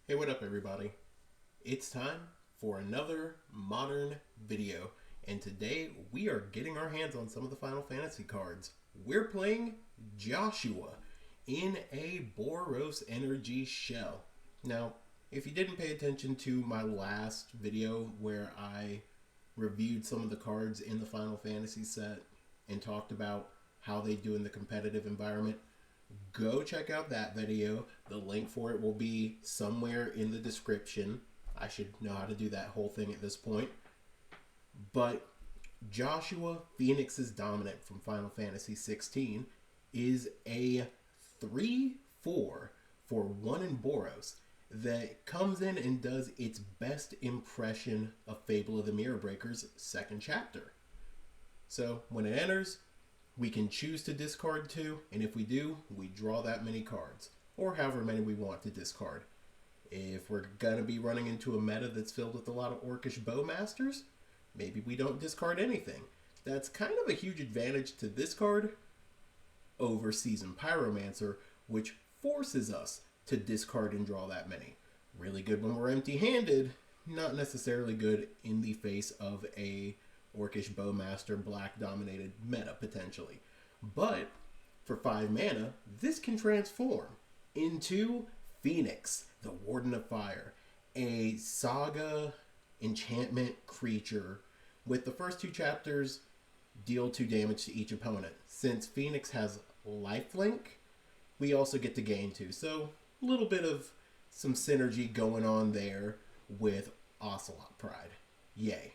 Hey, what up, everybody? It's time for another modern video, and today we are getting our hands on some of the Final Fantasy cards. We're playing Joshua in a Boros Energy shell. Now, if you didn't pay attention to my last video where I reviewed some of the cards in the Final Fantasy set and talked about how they do in the competitive environment, go check out that video. The link for it will be somewhere in the description. I should know how to do that whole thing at this point. But Joshua, Phoenix's dominant from Final Fantasy 16, is a 3/4 for 1 in Boros that comes in and does its best impression of Fable of the Mirror Breaker's second chapter. So when it enters, we can choose to discard 2, and if we do, we draw that many cards, or however many we want to discard. If we're going to be running into a meta that's filled with a lot of Orcish Bowmasters, maybe we don't discard anything. That's kind of a huge advantage to this card over Seasoned Pyromancer, which forces us to discard and draw that many. Really good when we're empty-handed, not necessarily good in the face of a Orcish Bowmaster black dominated meta potentially. But for 5 mana, this can transform into Phoenix, the Warden of Fire, a saga enchantment creature with the first 2 chapters deal 2 damage to each opponent. Since Phoenix has lifelink, we also get to gain 2. So a little bit of some synergy going on there with Ocelot Pride. Yay.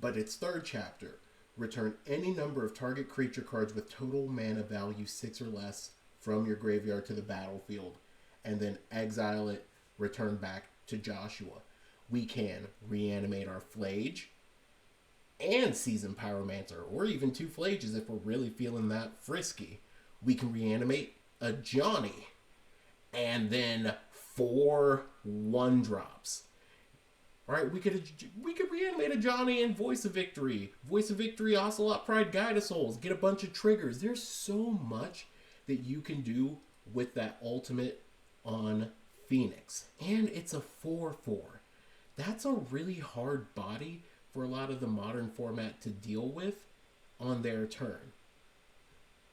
But its 3rd chapter, return any number of target creature cards with total mana value 6 or less from your graveyard to the battlefield, and then exile it, return back to Joshua. We can reanimate our Flage and Seasoned Pyromancer, or even 2 Flages if we're really feeling that frisky. We can reanimate a Johnny, and then 4 1-drops. Alright, we could reanimate a Johnny and Voice of Victory. Voice of Victory, Ocelot Pride, Guide of Souls. Get a bunch of triggers. There's so much that you can do with that ultimate on Phoenix. And it's a 4/4. That's a really hard body for a lot of the modern format to deal with on their turn.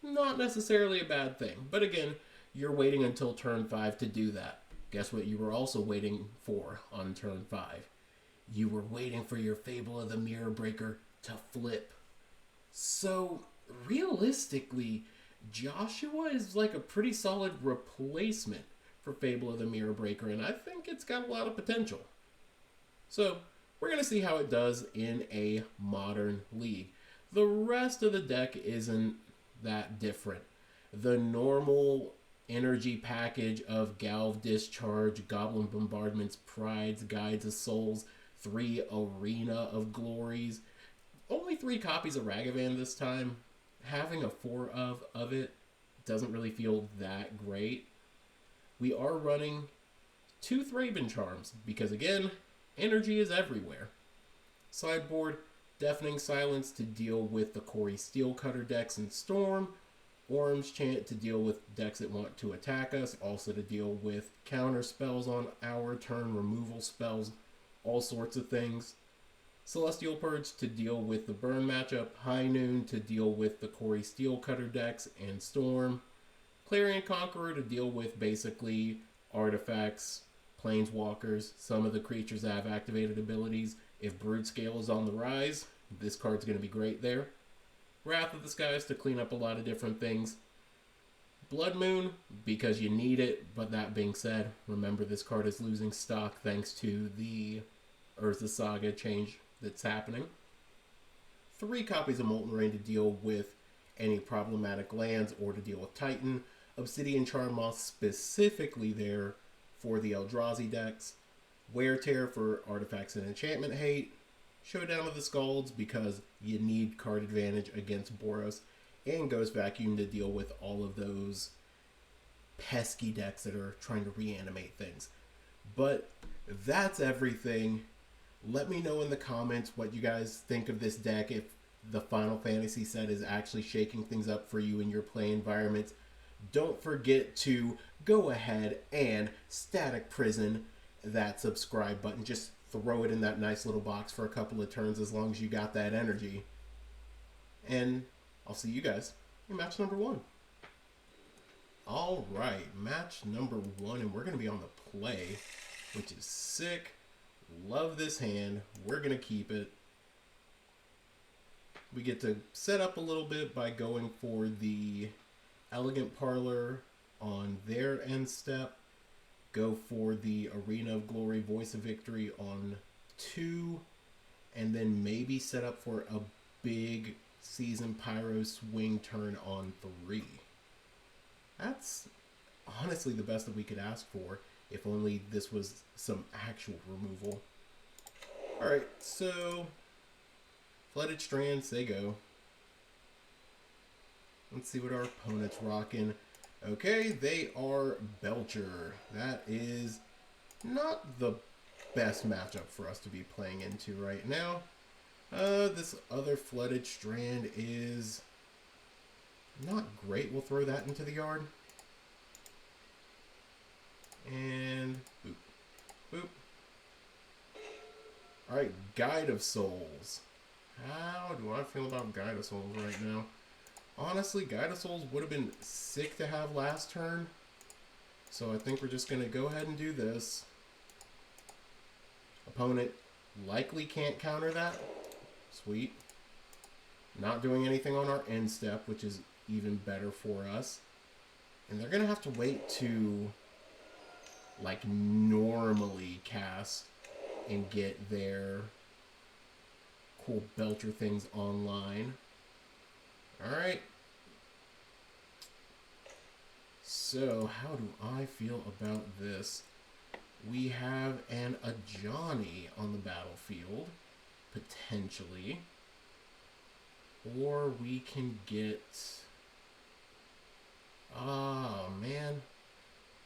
Not necessarily a bad thing. But again, you're waiting until turn 5 to do that. Guess what you were also waiting for on turn 5? You were waiting for your Fable of the Mirror Breaker to flip. So, realistically, Joshua is like a pretty solid replacement for Fable of the Mirror Breaker, and I think it's got a lot of potential. So, we're going to see how it does in a modern league. The rest of the deck isn't that different. The normal energy package of Galv Discharge, Goblin Bombardments, Prides, Guides of Souls, 3 Arena of Glories. Only 3 copies of Ragavan this time. Having a 4 of it doesn't really feel that great. We are running 2 Thraben Charms because, again, energy is everywhere. Sideboard, Deafening Silence to deal with the Corey Steelcutter decks in Storm. Orange Chant to deal with decks that want to attack us, also to deal with counter spells on our turn, removal spells, all sorts of things. Celestial Purge to deal with the burn matchup, High Noon to deal with the Corey Steelcutter decks and Storm, Clarion Conqueror to deal with basically artifacts, planeswalkers, some of the creatures that have activated abilities. If Brood Scale is on the rise, this card's going to be great there. Wrath of the Skies to clean up a lot of different things. Blood Moon, because you need it, but that being said, remember this card is losing stock thanks to the Urza Saga change that's happening. 3 copies of Molten Rain to deal with any problematic lands or to deal with Titan. Obsidian Charm Moth specifically there for the Eldrazi decks. Wear Tear for artifacts and enchantment hate. Showdown of the Skalds because you need card advantage against Boros, and Ghost Vacuum to deal with all of those pesky decks that are trying to reanimate things. But that's everything. Let me know in the comments what you guys think of this deck, if the Final Fantasy set is actually shaking things up for you in your play environments. don't forget to go ahead and static prison that subscribe button. Just throw it in that nice little box for a couple of turns as long as you got that energy. And I'll see you guys in match number 1. All right, match number 1, and we're going to be on the play, which is sick. Love this hand. We're going to keep it. We get to set up a little bit by going for the Elegant Parlor on their end step. Go for the Arena of Glory, Voice of Victory on 2. And then maybe set up for a big Season Pyro swing turn on 3. That's honestly the best that we could ask for, if only this was some actual removal. Alright, so Flooded Strands, they go. Let's see what our opponent's rocking. Okay, they are Belcher. That is not the best matchup for us to be playing into right now. This other Flooded Strand is not great. We'll throw that into the yard. And boop. Boop. Alright, Guide of Souls. How do I feel about Guide of Souls right now? Honestly, Guide of Souls would have been sick to have last turn. So I think we're just going to go ahead and do this. Opponent likely can't counter that. Sweet. Not doing anything on our end step, which is even better for us. And they're going to have to wait to, like, normally cast and get their cool Belcher things online. Alright. So, how do I feel about this? We have an Ajani on the battlefield, potentially. Or we can get... Oh, man.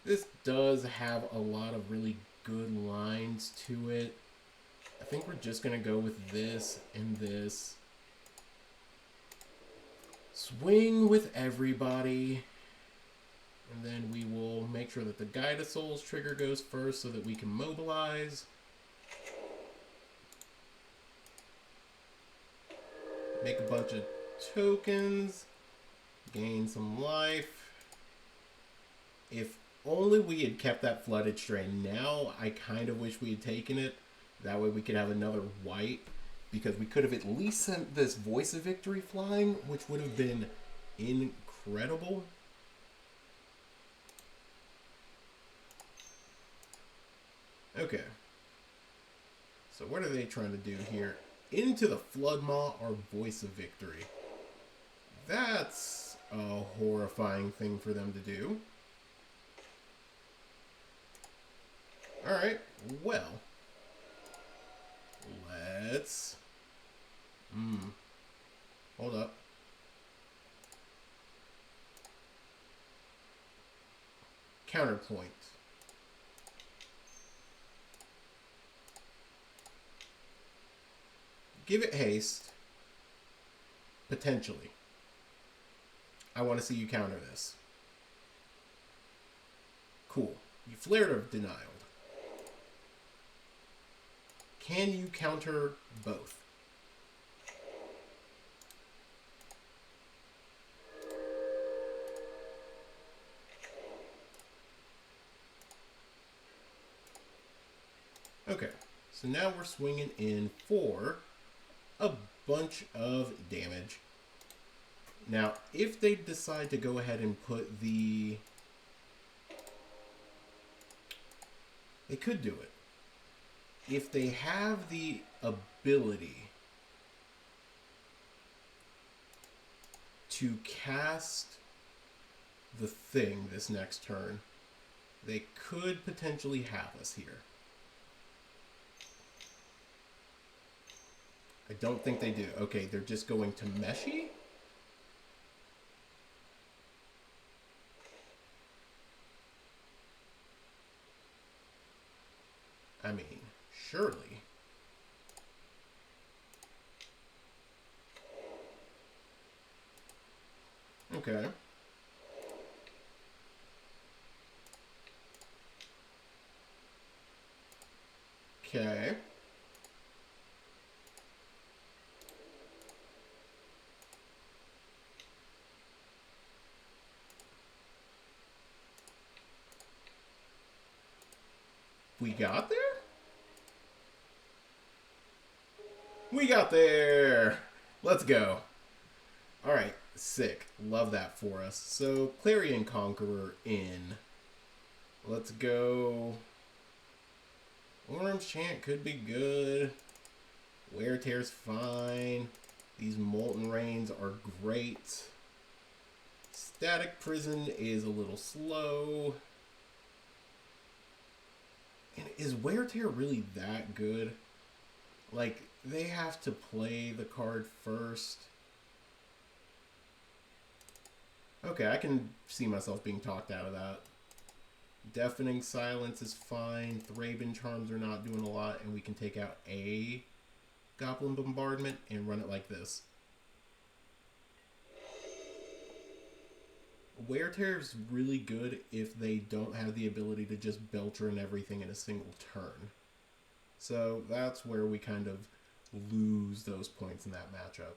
This does have a lot of really good lines to it. I think we're just going to go with this and this. Swing with everybody. And then we will make sure that the Guide of Souls trigger goes first so that we can mobilize. Make a bunch of tokens. Gain some life. If only we had kept that Flooded Strand. Now I kind of wish we had taken it. That way we could have another white. Because we could have at least sent this Voice of Victory flying, which would have been incredible. Okay. So what are they trying to do here? Into the Floodmaw or Voice of Victory. That's a horrifying thing for them to do. Alright, well. Let's... Hold up. Counterpoint. Give it haste. Potentially. I want to see you counter this. Cool. You flared of denial. Can you counter both? Okay, so now we're swinging in for a bunch of damage. Now, if they decide to go ahead and put the... They could do it. If they have the ability to cast the thing this next turn, they could potentially have us here. I don't think they do. Okay, they're just going to Meshi? I mean, surely. Okay. Okay. We got there? We got there! Let's go. Alright, sick. Love that for us. So, Clarion Conqueror in. Let's go. Orange Chant could be good. Wear Tear's fine. These Molten Rains are great. Static Prison is a little slow. And is Wear Tear really that good? Like, they have to play the card first. Okay, I can see myself being talked out of that. Deafening Silence is fine. Thraben Charms are not doing a lot, and we can take out a Goblin Bombardment and run it like this. Wear Tear is really good if they don't have the ability to just Belcher and everything in a single turn. So that's where we kind of lose those points in that matchup.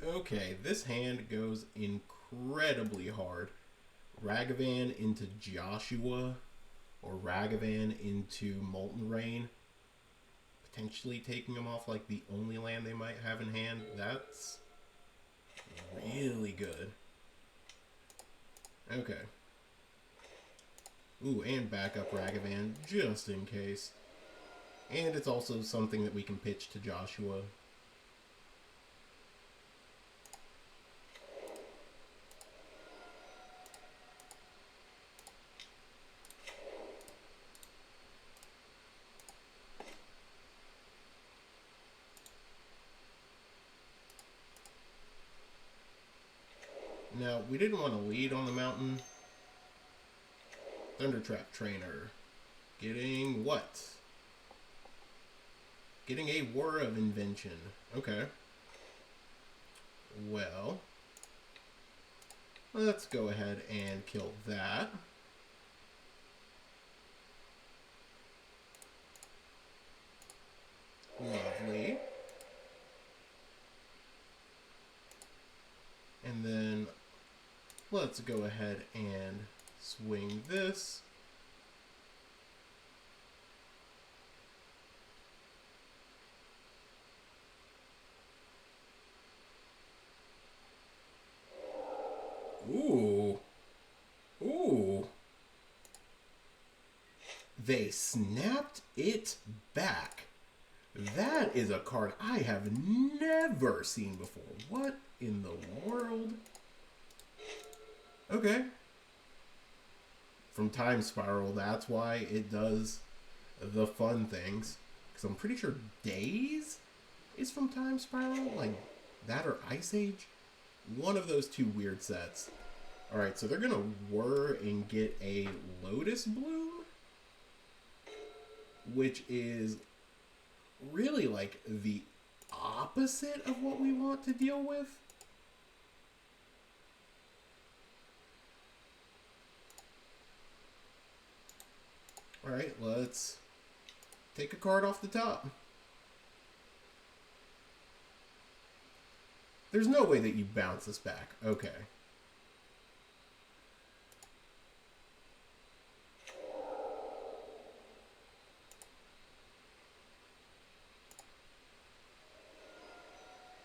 Okay, this hand goes incredibly hard. Ragavan into Joshua, or Ragavan into Molten Rain. Potentially taking them off like the only land they might have in hand. That's really good. Okay. Ooh, and backup Ragavan, just in case. And it's also something that we can pitch to Joshua. Now, we didn't want to lead on the mountain. Thundertrap Trainer. Getting what? Getting a War of Invention. Okay. Well, let's go ahead and kill that. Lovely. And then let's go ahead and swing this. Ooh. Ooh. They snapped it back. That is a card I have never seen before. What in the world? Okay. From Time Spiral, that's why it does the fun things. Because I'm pretty sure Days is from Time Spiral. Like, that or Ice Age. One of those two weird sets. Alright, so they're going to whir and get a Lotus Bloom. Which is really like the opposite of what we want to deal with. Alright, let's take a card off the top. There's no way that you bounce this back. Okay.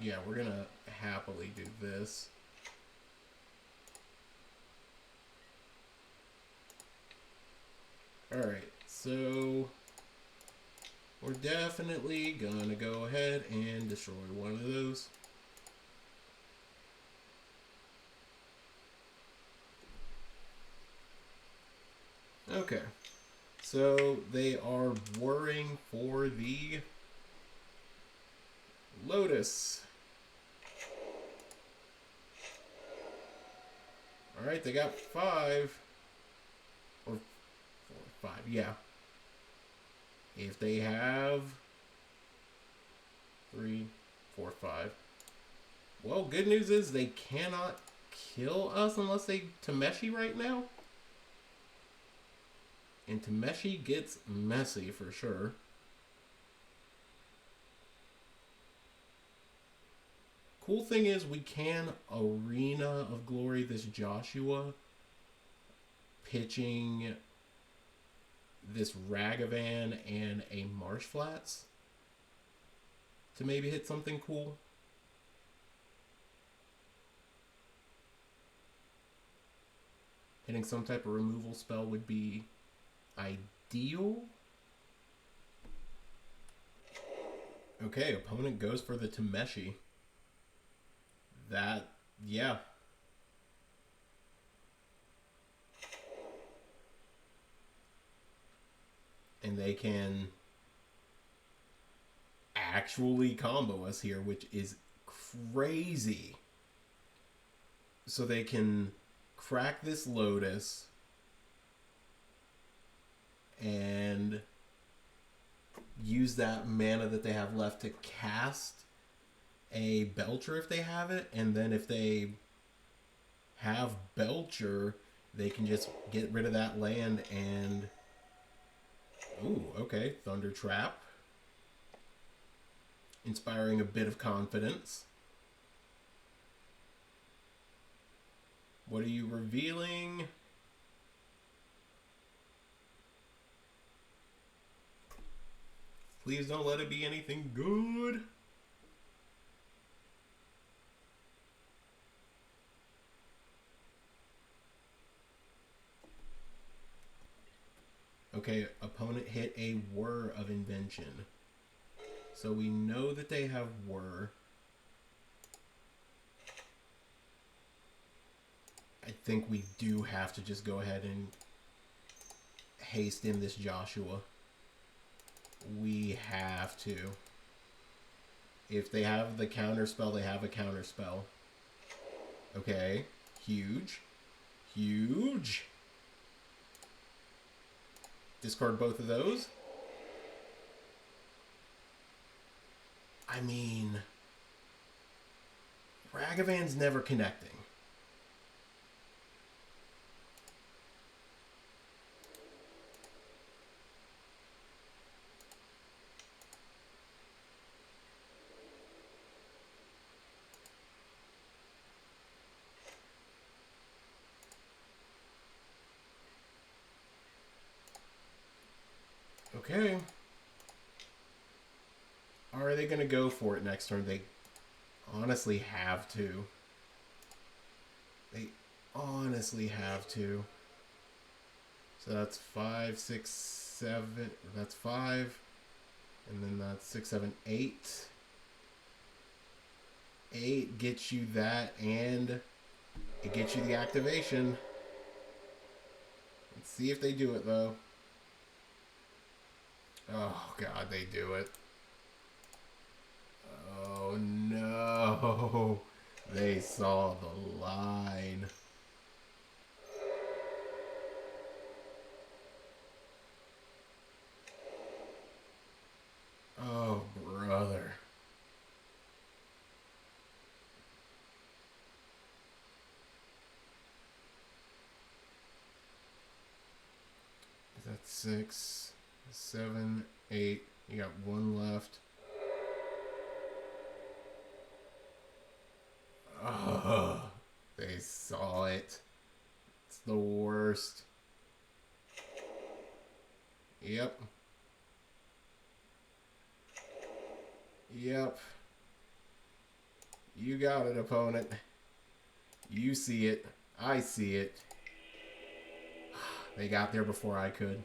Yeah, we're gonna happily do this. Alright, so we're definitely gonna go ahead and destroy one of those. Okay, so they are whirring for the Lotus. Alright, they got 5. Or 4, 5, yeah. If they have 3, 4, 5. Well, good news is they cannot kill us unless they Tameshi right now. And Tameshi gets messy for sure. Cool thing is we can Arena of Glory this Joshua, pitching this Ragavan and a Marsh Flats to maybe hit something cool. Hitting some type of removal spell would be ideal. Okay, opponent goes for the Tameshi. That, yeah. And they can actually combo us here, which is crazy. So they can crack this Lotus and use that mana that they have left to cast a Belcher if they have it, and then if they have Belcher, they can just get rid of that land and... Ooh, okay, Thunder Trap. Inspiring a bit of confidence. What are you revealing? Please don't let it be anything good. Okay, opponent hit a Whir of Invention. So we know that they have Whir. I think we do have to just go ahead and haste in this Joshua. We have to. If they have the counter spell, they have a counter spell. Okay, huge. Huge. Discard both of those. I mean, Ragavan's never connecting. Okay. Are they going to go for it next turn? They honestly have to. They honestly have to. So that's 5, 6, 7. That's 5. And then that's 6, 7, 8. 8 gets you that, and it gets you the activation. Let's see if they do it, though. Oh, God, they do it. Oh, no. They saw the line. Oh, brother. Is that 6, 7, 8? You got one left. Oh, they saw it. It's the worst. Yep. Yep. You got it, opponent. You see it. I see it. They got there before I could.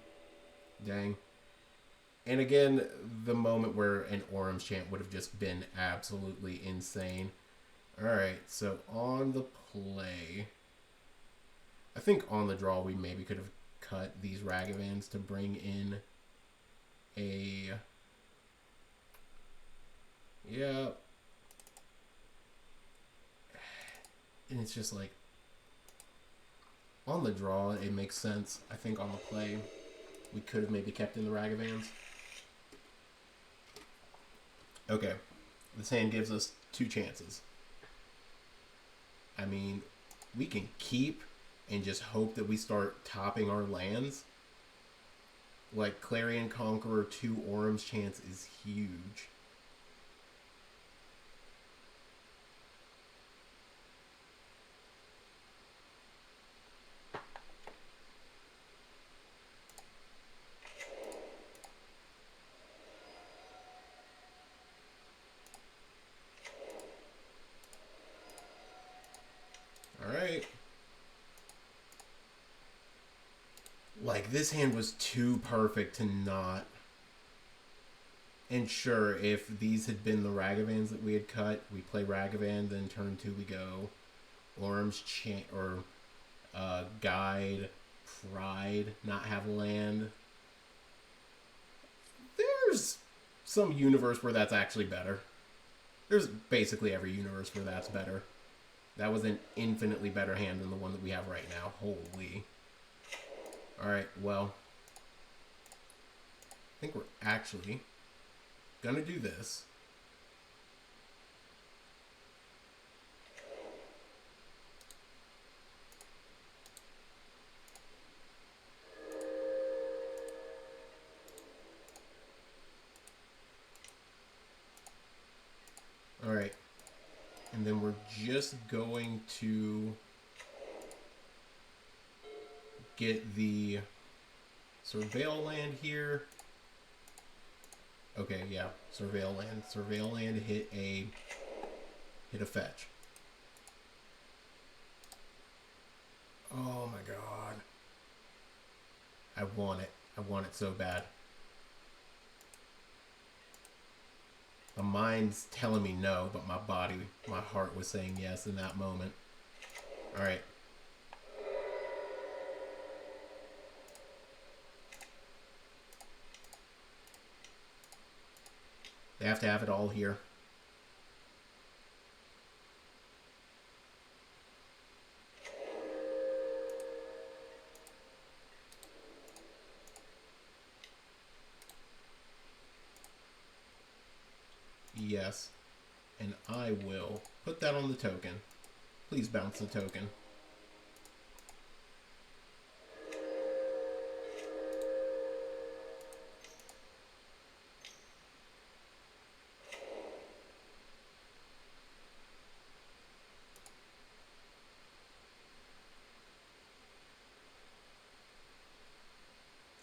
Dang. And again, the moment where an Orum's Chant would have just been absolutely insane. Alright, so on the play, I think on the draw we maybe could have cut these Ragavans to bring in a... Yeah. And it's just like, on the draw, it makes sense. I think on the play, we could have maybe kept in the Ragavans. Okay. This hand gives us 2 chances. I mean, we can keep and just hope that we start topping our lands. Like, Clarion Conqueror 2 Orum's chance is huge. Alright. Like, this hand was too perfect to not. And sure, if these had been the Ragavans that we had cut, we play Ragavan, then turn 2 we go Orum's Chant, or Guide, Pride, not have land. There's some universe where that's actually better. There's basically every universe where that's better. That was an infinitely better hand than the one that we have right now. Holy. Alright, well. I think we're actually gonna do this. Alright. And then we're just going to get the Surveil land here. Okay, yeah, Surveil land. Surveil land hit a fetch. Oh my god. I want it. I want it so bad. My mind's telling me no, but my body, my heart was saying yes in that moment. Alright. They have to have it all here. Yes. And I will put that on the token. Please bounce the token.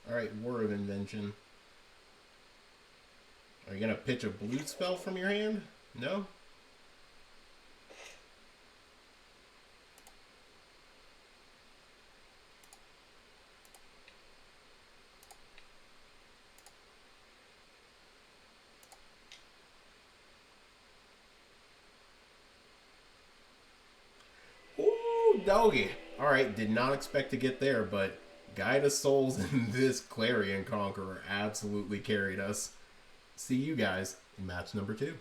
Alright, War of Invention. Are you gonna pitch a blue spell from your hand? No? Ooh, doggy. Alright, did not expect to get there, but Guide of Souls and this Clarion Conqueror absolutely carried us. See you guys in match number 2.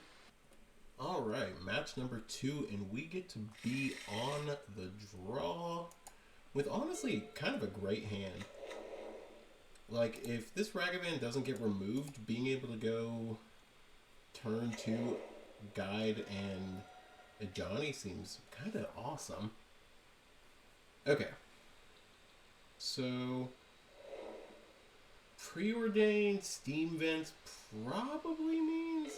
Alright, match number 2, and we get to be on the draw with honestly kind of a great hand. Like, if this Ragavan doesn't get removed, being able to go turn 2 Guide and a Johnny seems kind of awesome. Okay. So, preordained steam vents probably means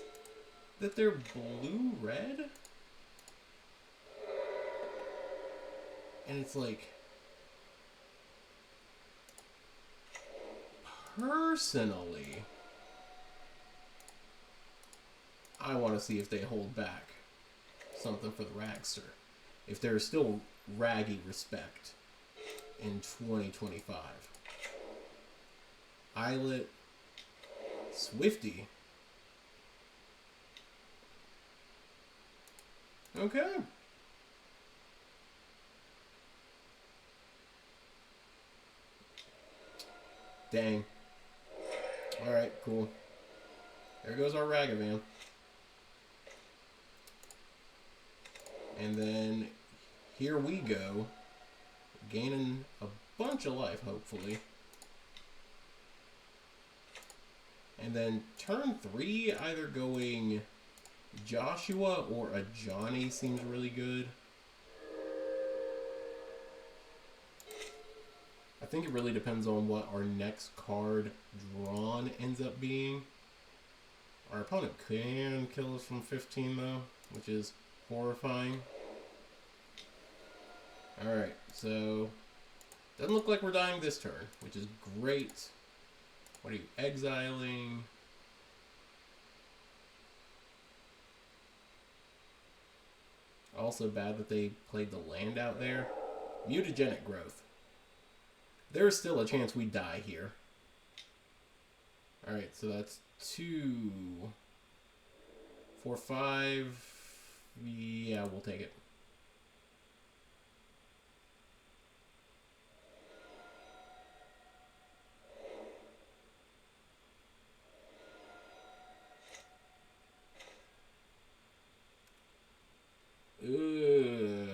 that they're blue-red? And it's like, personally, I want to see if they hold back something for the Ragster. If there's still Raggy respect in 2025. Islet, Swifty. Okay. Dang. Alright, cool. There goes our Ragavan. And then here we go. Gaining a bunch of life, hopefully. And then turn 3, either going Joshua or a Johnny seems really good. I think it really depends on what our next card drawn ends up being. Our opponent can kill us from 15 though, which is horrifying. Alright, so doesn't look like we're dying this turn, which is great. What are you, exiling? Also bad that they played the land out there. Mutagenic growth. There's still a chance we die here. Alright, so that's 2, 4, 5. Yeah, we'll take it.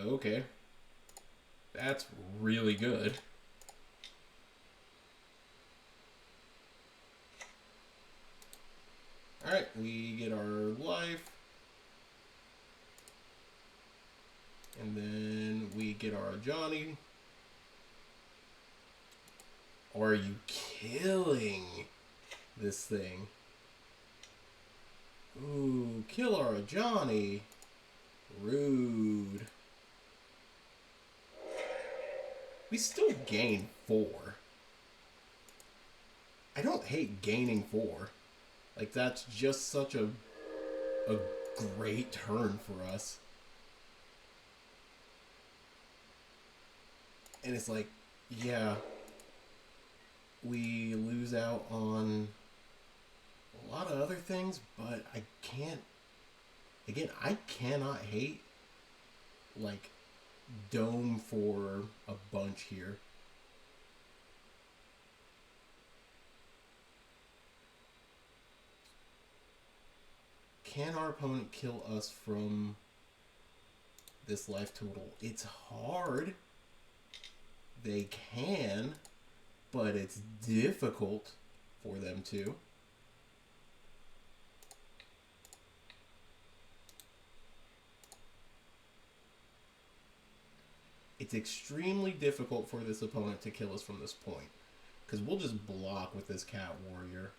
Okay. That's really good. Alright, we get our life. And then we get our Johnny. Are you killing this thing? Ooh, kill our Johnny. Rude. We still gain 4. I don't hate gaining 4. Like, that's just such a great turn for us. And it's like, yeah, we lose out on a lot of other things, but I can't, again, I cannot hate, like, dome for a bunch here. Can our opponent kill us from this life total? It's hard. They can, but it's difficult for them to. It's extremely difficult for this opponent to kill us from this point, because we'll just block with this cat warrior.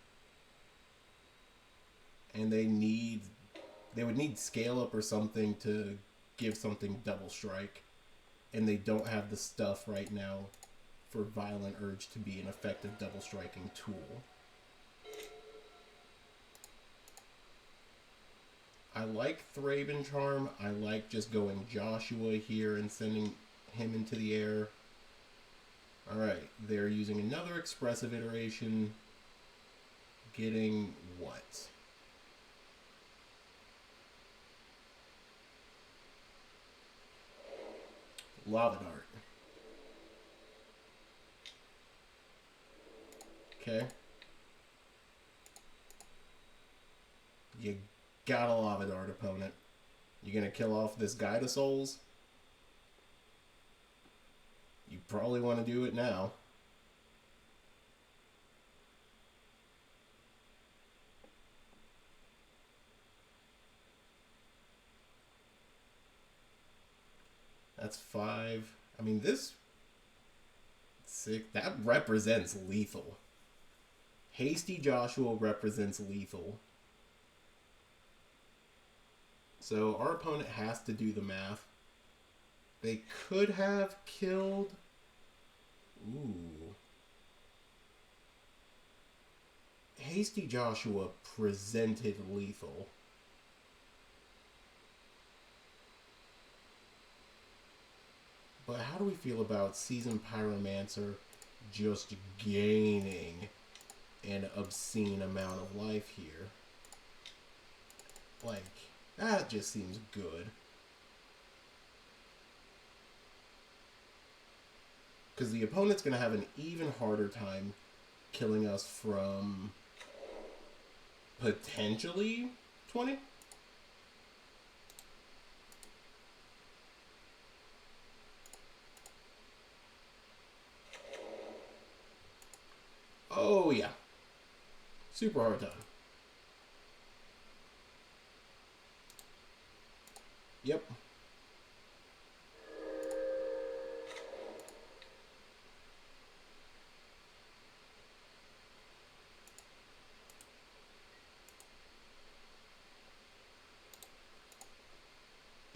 And they would need scale up or something to give something double strike. And they don't have the stuff right now for Violent Urge to be an effective double striking tool. I like Thraben Charm. I like just going Joshua here and sending him into the air. Alright, they're using another expressive iteration. Getting what? Lava Dart. Okay. You got a Lava Dart, opponent. You gonna kill off this Guide of Souls? You probably want to do it now. That's 5. I mean, this 6, that represents lethal. Hasty Joshua represents lethal. So our opponent has to do the math. They could have killed... Ooh. Hasty Joshua presented lethal. But how do we feel about Seasoned Pyromancer just gaining an obscene amount of life here? Like, that just seems good. Because the opponent's going to have an even harder time killing us from potentially 20? Oh, yeah. Super hard time. Yep.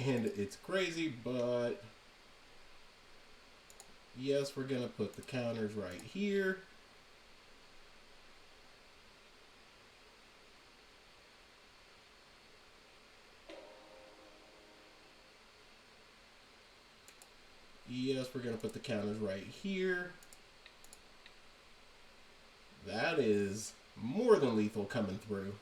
And it's crazy, but yes, we're going to put the counters right here. Yes, we're going to put the counters right here. That is more than lethal coming through.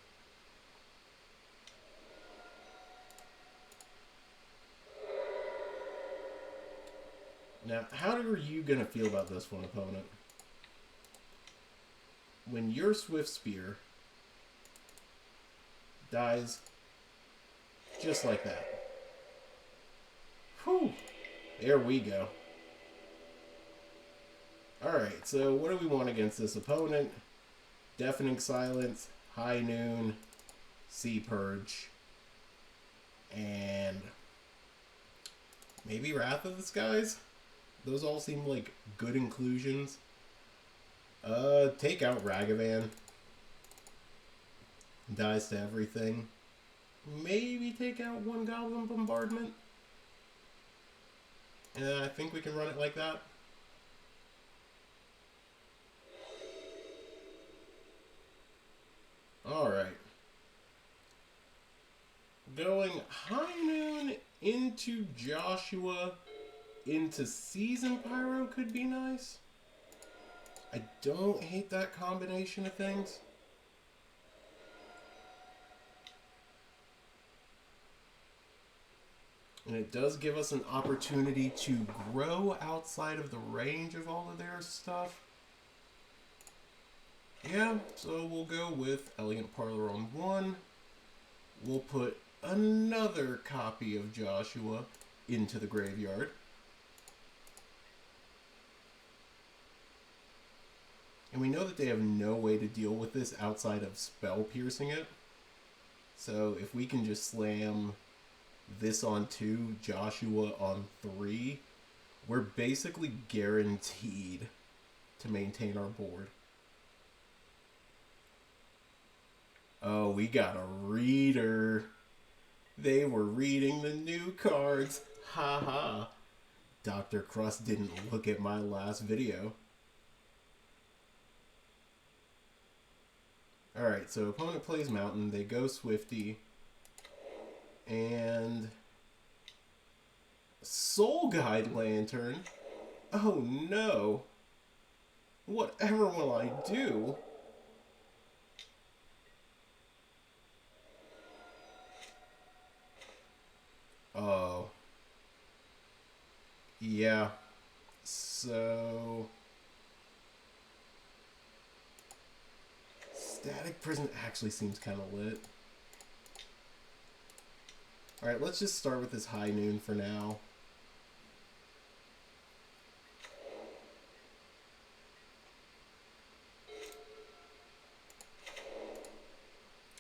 Now, how are you going to feel about this one, opponent? When your Swift Spear dies just like that. Whew. There we go. Alright, so what do we want against this opponent? Deafening Silence, High Noon, Sea Purge, and maybe Wrath of the Skies? Those all seem like good inclusions. Take out Ragavan. Dies to everything. Maybe take out one Goblin Bombardment. And I think we can run it like that. Alright. Going High Noon into Joshua into Season Pyro could be nice. I don't hate that combination of things. And it does give us an opportunity to grow outside of the range of all of their stuff. Yeah, so we'll go with Elegant Parlor on 1. We'll put another copy of Joshua into the graveyard. And we know that they have no way to deal with this outside of spell piercing it. So if we can just slam this on 2, Joshua on 3, we're basically guaranteed to maintain our board. Oh, we got a reader. They were reading the new cards. Ha ha. Dr. Crust didn't look at my last video. Alright, so opponent plays Mountain. They go Swifty. And Soul Guide Lantern. Oh no. Whatever will I do? Oh. Yeah. So Static Prison actually seems kind of lit. Alright, let's just start with this High Noon for now.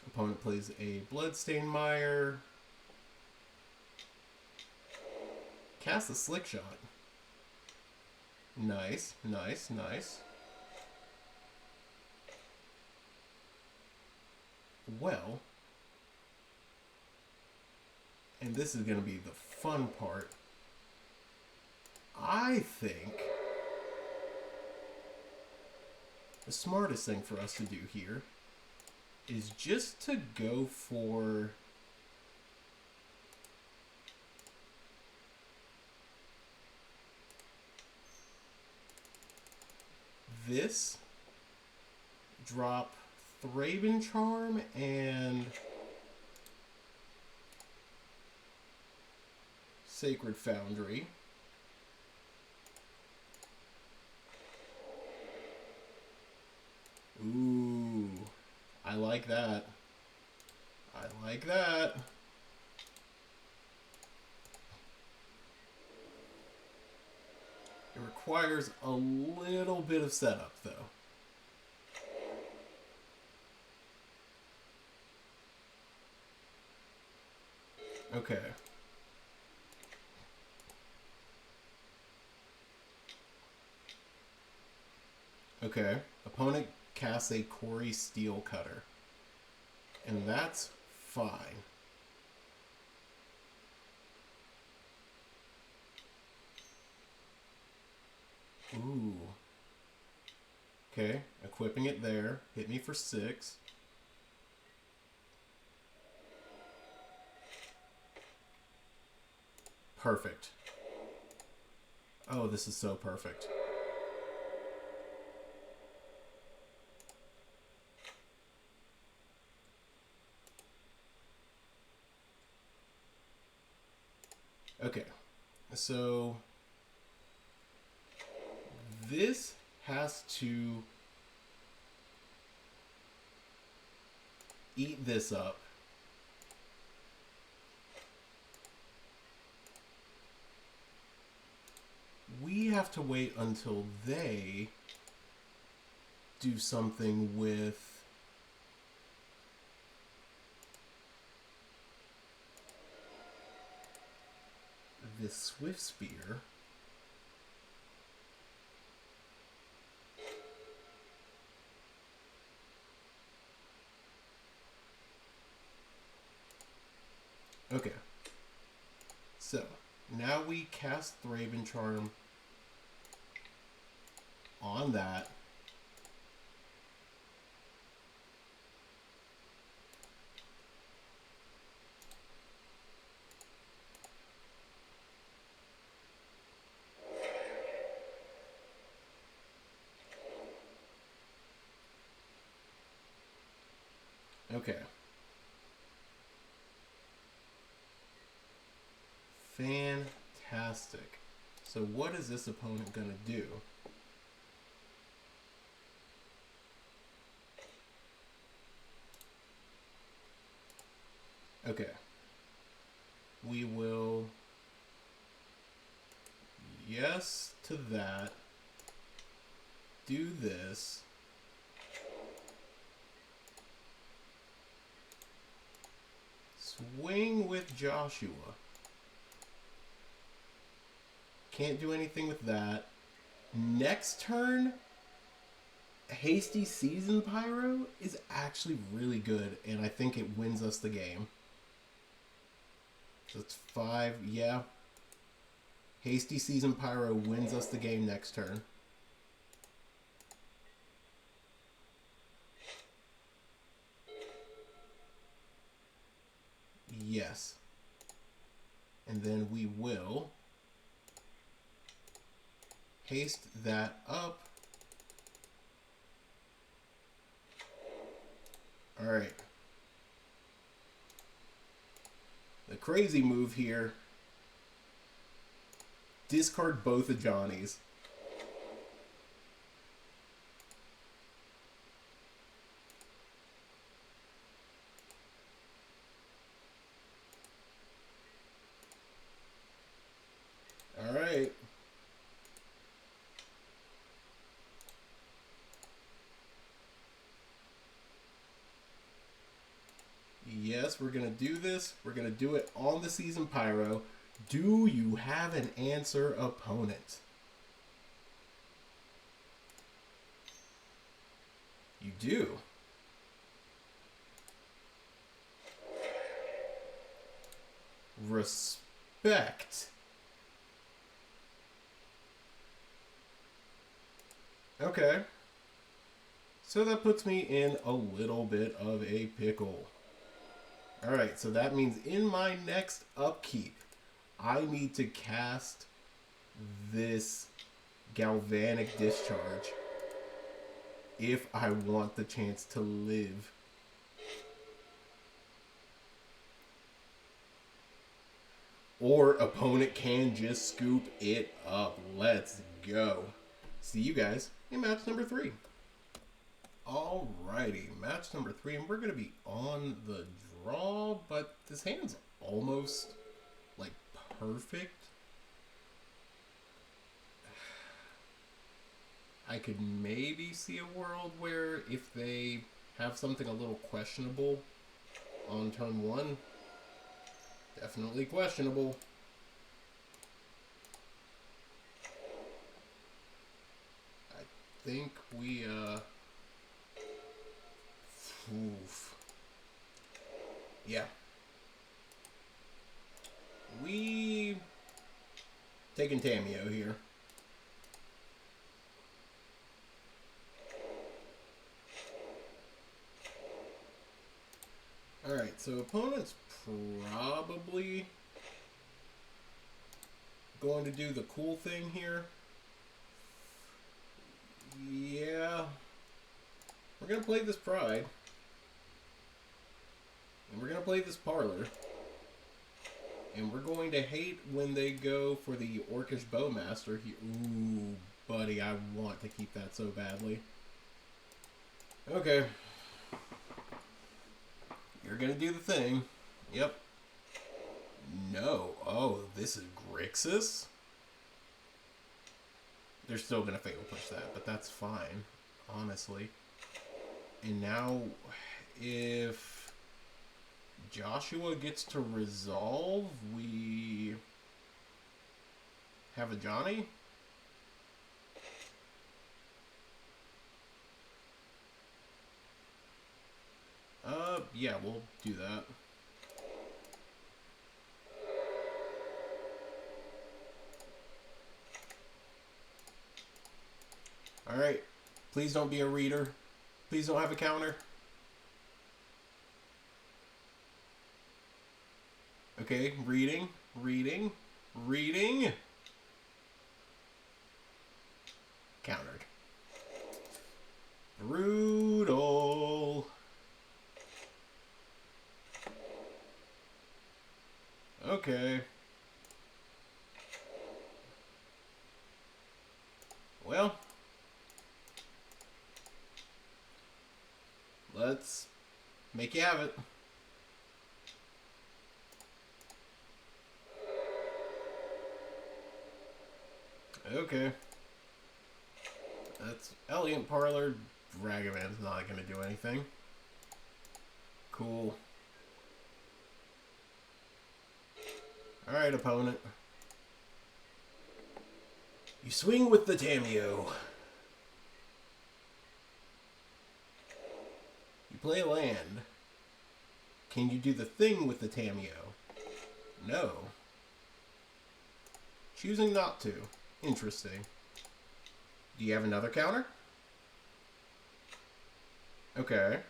Opponent plays a Bloodstained Mire. Cast a Slick Shot. Nice, nice, nice. Well, and this is going to be the fun part. I think the smartest thing for us to do here is just to go for this, drop Thraben Charm and Sacred Foundry. Ooh, I like that. I like that. It requires a little bit of setup, though. Okay. Okay. Opponent casts a Quarry Steel Cutter. And that's fine. Ooh. Okay, equipping it there. Hit me for 6. Perfect. Oh, this is so perfect. Okay, so this has to eat this up. We have to wait until they do something with this Swift Spear. Okay. So, now we cast Raven Charm on that. Okay. Fantastic. So what is this opponent going to do? Okay. We will... Yes to that. Do this. Swing with Joshua. Can't do anything with that. Next turn, Hasty Season Pyro is actually really good, and I think it wins us the game. So it's 5, yeah. Hasty Season Pyro wins us the game next turn. Yes. And then we will haste that up. Alright. The crazy move here. Discard both of Johnny's. Alright. Yes, we're going to do this. We're going to do it on the Season Pyro. Do you have an answer, opponent? You do. Respect. Okay. So that puts me in a little bit of a pickle. Alright, so that means in my next upkeep, I need to cast this Galvanic Discharge if I want the chance to live. Or opponent can just scoop it up. Let's go. See you guys in match number 3. Alrighty, match number 3, and we're going to be on the draw, but this hand's almost, like, perfect. I could maybe see a world where if they have something a little questionable on turn 1, definitely questionable. I think we, oof. Yeah. We taking Tameo here. Alright, so opponent's probably going to do the cool thing here. Yeah. We're going to play this Pride. And we're going to play this Parlor. And we're going to hate when they go for the Orcish Bowmaster. Ooh, buddy, I want to keep that so badly. Okay. You're going to do the thing. Yep. No. Oh, this is Grixis? They're still going to fatal push that, but that's fine, honestly. And now, if Joshua gets to resolve, we have a Johnny? Yeah, we'll do that. Alright. Please don't be a reader. Please don't have a counter. Okay, reading, reading, reading. Countered. Brutal. Okay. Well. Let's make you have it. Okay. That's Elegant Parlor. Ragavan's not going to do anything. Cool. Alright, opponent. You swing with the Tamiyo. You play a land. Can you do the thing with the Tamiyo? No. Choosing not to. Interesting. Do you have another counter? Okay.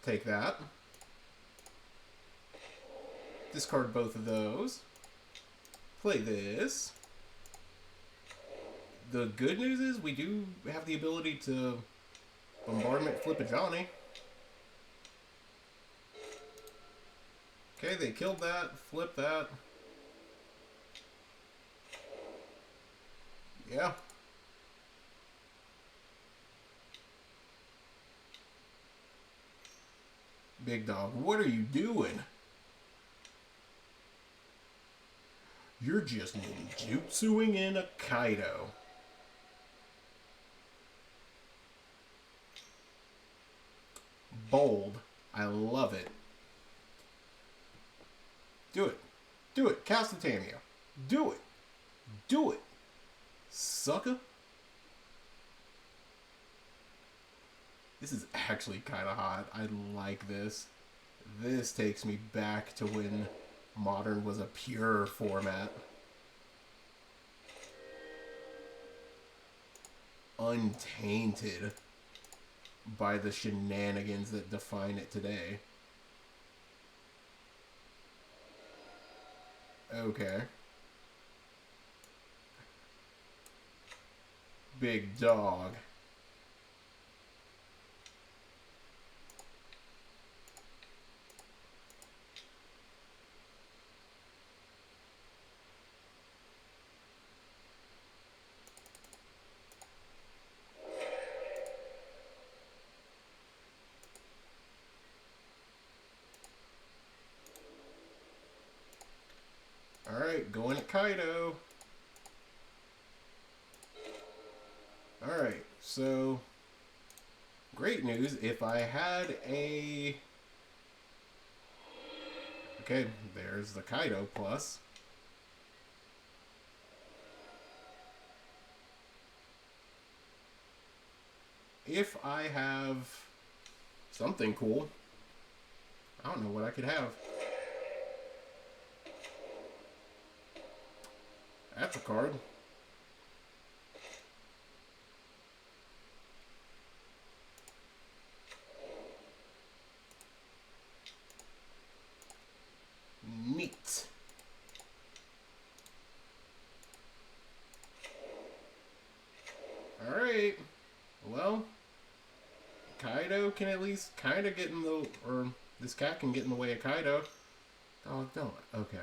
Take that. Discard both of those. Play this. The good news is we do have the ability to bombardment flip a Johnny. Okay, they killed that. Flip that. Yeah. Big dog, what are you doing? You're just ninjutsuing in a Kaido. Bold. I love it. Do it. Do it. Cast the Tamiyo. Do it. Do it. Sucker. This is actually kind of hot. I like this. This takes me back to when Modern was a pure format. Untainted by the shenanigans that define it today. Okay. Big dog. Alright, going at Kaido. Alright, so great news. If I had a... Okay, there's the Kaido plus. If I have something cool, I don't know what I could have. That's a card. great. Well, Kaido can at least kind of get in the... Or this cat can get in the way of Kaido. Oh, don't. Okay.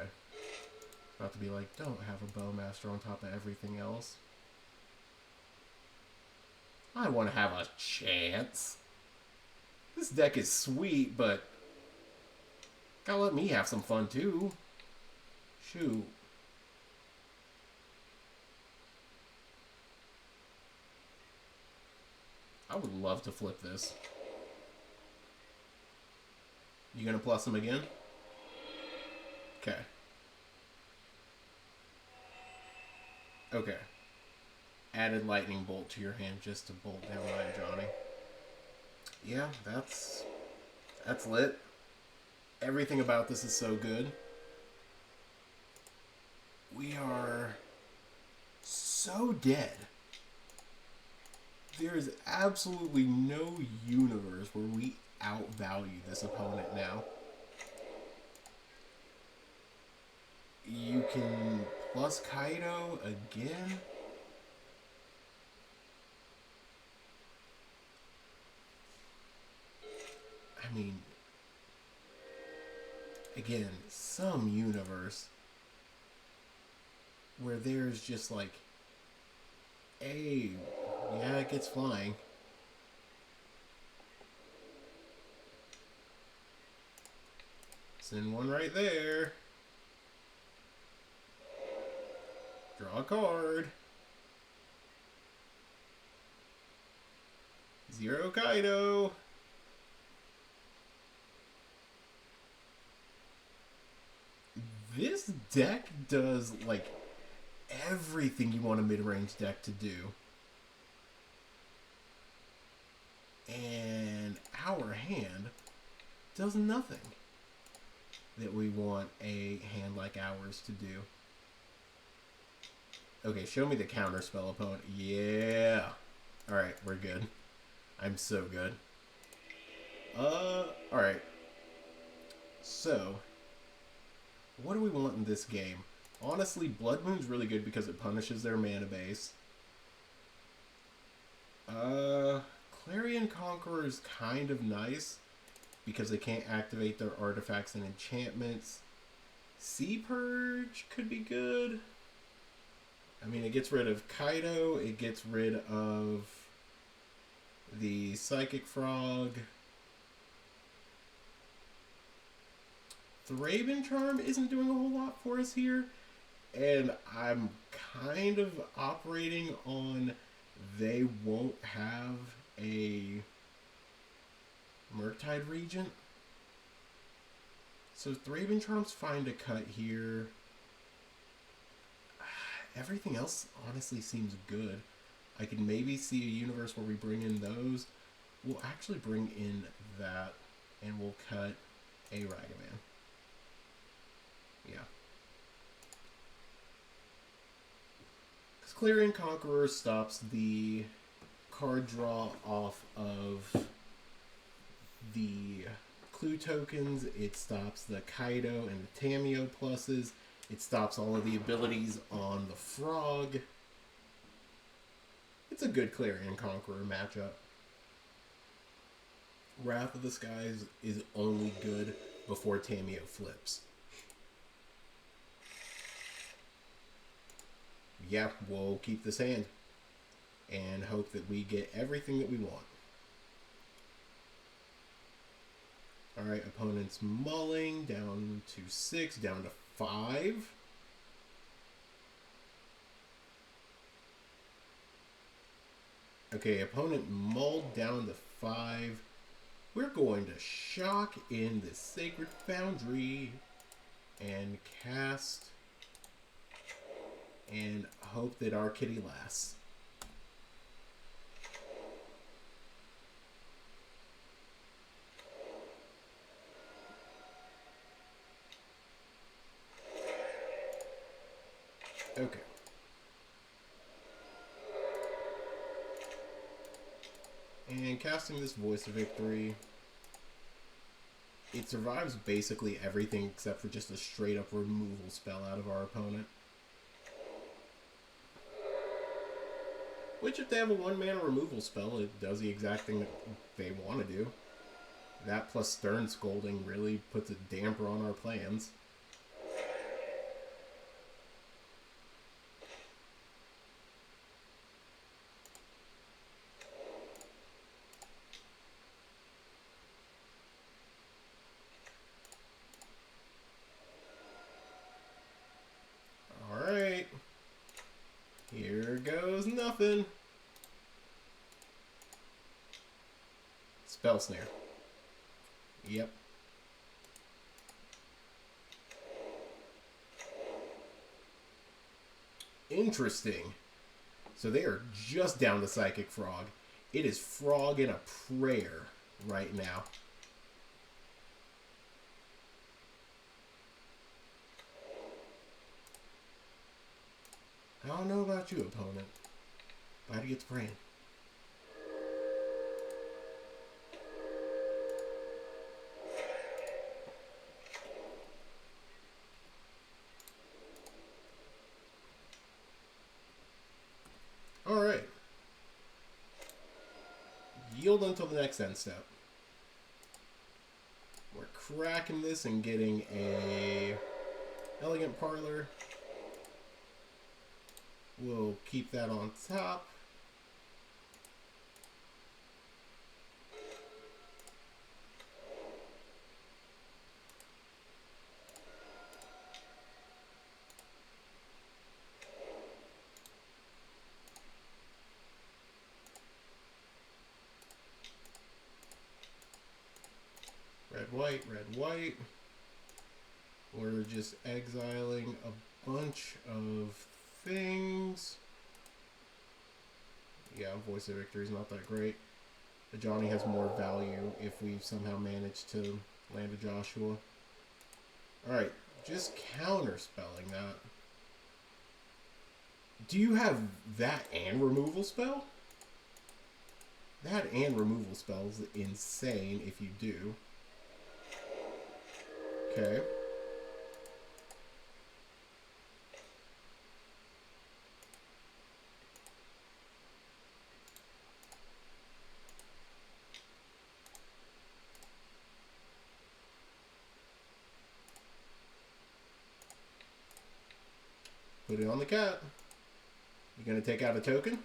About to be like, don't have a Bowmaster on top of everything else. I want to have a chance. This deck is sweet, but gotta let me have some fun too. Shoot. I would love to flip this. You gonna plus him again? Okay. Okay. Added lightning bolt to your hand just to bolt down my Johnny. Yeah, that's lit. Everything about this is so good. We are so dead. There is absolutely no universe where we outvalue this opponent now. You can plus Kaido again. I mean, again, some universe where there's just like, yeah, it gets flying. Send one right there. Draw a card. 0 Kaido. This deck does, like, everything you want a mid-range deck to do. And our hand does nothing that we want a hand like ours to do. Okay, show me the counter spell opponent. Yeah. Alright, we're good. I'm so good. Alright. So, what do we want in this game? Honestly, Blood Moon's really good because it punishes their mana base. Clarion Conqueror's kind of nice because they can't activate their artifacts and enchantments. Sea Purge could be good. I mean, it gets rid of Kaido, it gets rid of the Psychic Frog. Thraben Charm isn't doing a whole lot for us here, and I'm kind of operating on they won't have a Murktide Regent. So Thraben Charm's fine to cut here. Everything else honestly seems good. I could maybe see a universe where we bring in those. We'll actually bring in that, and we'll cut a Ragavan. Yeah. Because Clarion Conqueror stops the card draw off of the clue tokens. It stops the Kaido and the Tamio pluses. It stops all of the abilities on the Frog. It's a good Clarion Conqueror matchup. Wrath of the Skies is only good before Tamio flips. Yeah, we'll keep this hand and hope that we get everything that we want. Alright, opponent's mulling down to 6, down to 5. Okay, opponent mulled down to 5. We're going to shock in the Sacred Foundry and cast and hope that our kitty lasts. Okay. And casting this Voice of Victory, it survives basically everything except for just a straight up removal spell out of our opponent. Which, if they have a 1-mana removal spell, it does the exact thing that they want to do. That plus Stern Scolding really puts a damper on our plans. Alright. Here goes nothing. Spell Snare. Yep. Interesting. So they are just down to Psychic Frog. It is Frog in a Prayer right now. I don't know about you, opponent, but I get to praying. Alright. Yield until the next end step. We're cracking this and getting a Elegant Parlor. We'll keep that on top. Red, white, red, white. We're just exiling a bunch of things. Yeah, Voice of Victory is not that great. But Johnny has more value if we somehow manage to land a Joshua. Alright, just counterspelling that. Do you have that and removal spell? That and removal spell is insane if you do. Okay. Put it on the cat. You gonna take out a token?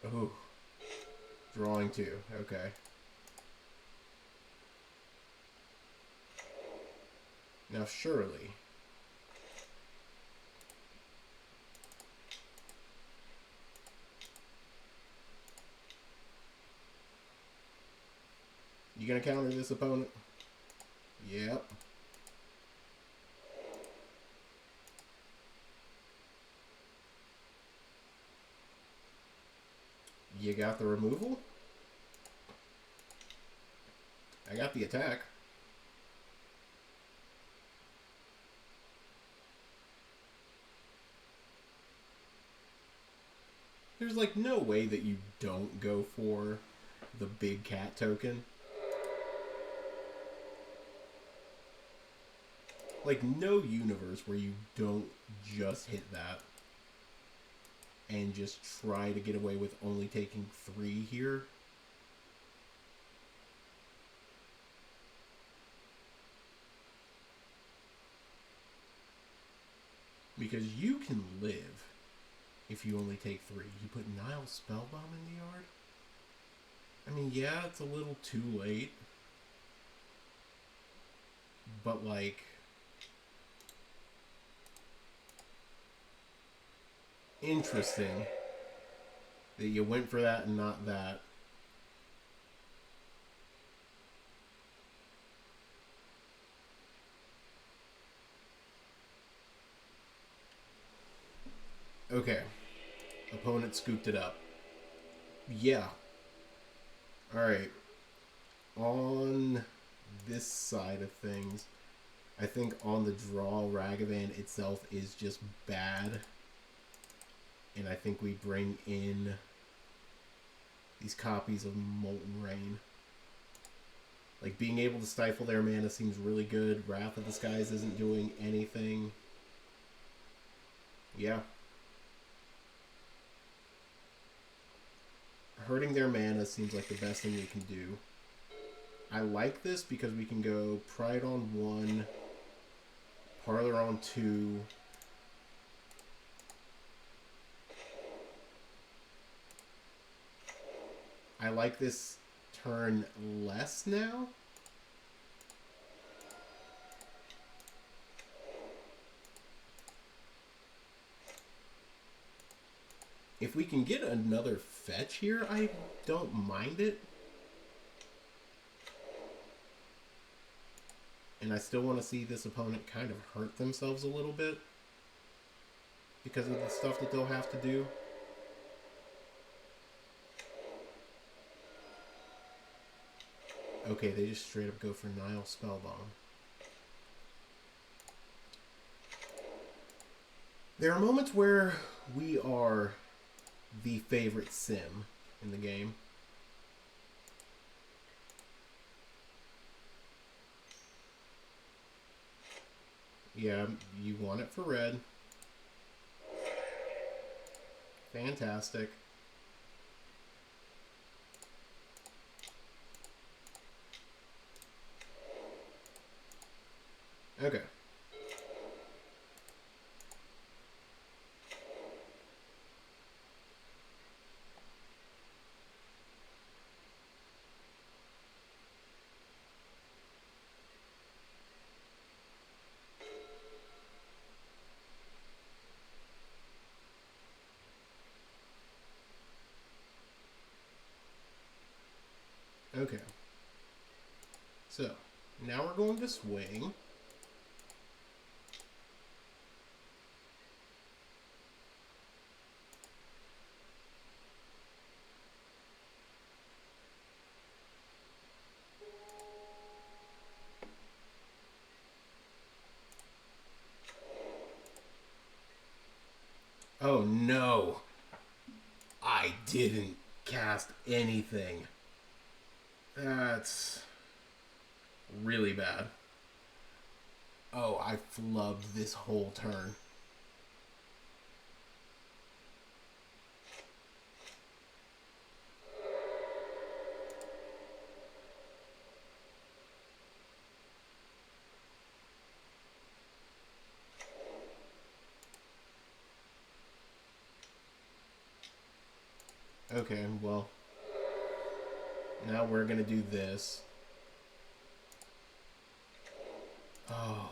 Oh. Drawing 2. Okay. Now surely. You gonna counter this opponent? Yep. You got the removal? I got the attack. There's like no way that you don't go for the big cat token. Like no universe where you don't just hit that and just try to get away with only taking 3 here. Because you can live if you only take 3. You put Nile Spellbomb in the yard? I mean, yeah, it's a little too late. But, like... interesting that you went for that and not that. Okay. Opponent scooped it up. Yeah. Alright. On this side of things, I think on the draw, Ragavan itself is just bad. And I think we bring in these copies of Molten Rain. Like, being able to stifle their mana seems really good. Wrath of the Skies isn't doing anything. Yeah. Hurting their mana seems like the best thing we can do. I like this because we can go Pride on 1, Parlor on 2. I like this turn less now. If we can get another fetch here, I don't mind it. And I still want to see this opponent kind of hurt themselves a little bit because of the stuff that they'll have to do. Okay, they just straight up go for Nile Spellbomb. There are moments where we are the favorite sim in the game. Yeah, you want it for red. Fantastic. Okay. Okay. So, now we're going to swing. Oh no! I didn't cast anything. That's really bad. Oh, I flubbed this whole turn. Okay, well, now we're gonna do this. Oh,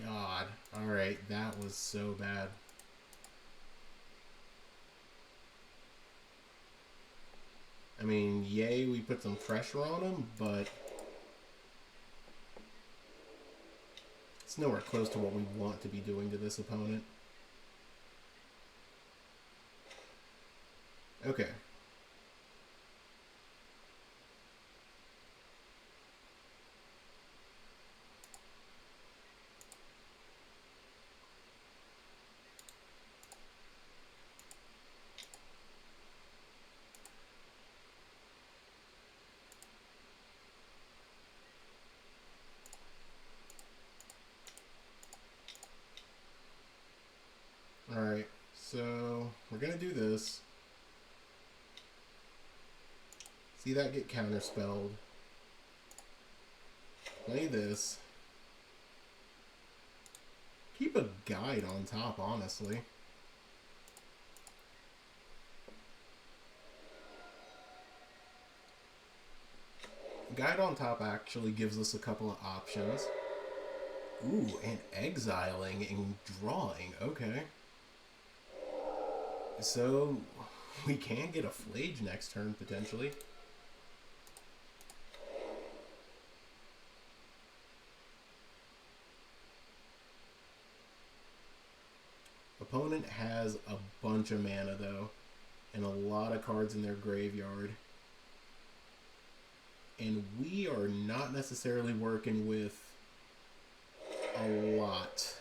God. Alright, that was so bad. I mean, yay, we put some pressure on him, but it's nowhere close to what we want to be doing to this opponent. Okay. Alright, so we're gonna do this. See that get counterspelled. Play this. Keep a guide on top, honestly. Guide on top actually gives us a couple of options. Ooh, and exiling and drawing. Okay. So, we can get a Flage next turn, potentially. Opponent has a bunch of mana, though, and a lot of cards in their graveyard. And we are not necessarily working with a lot.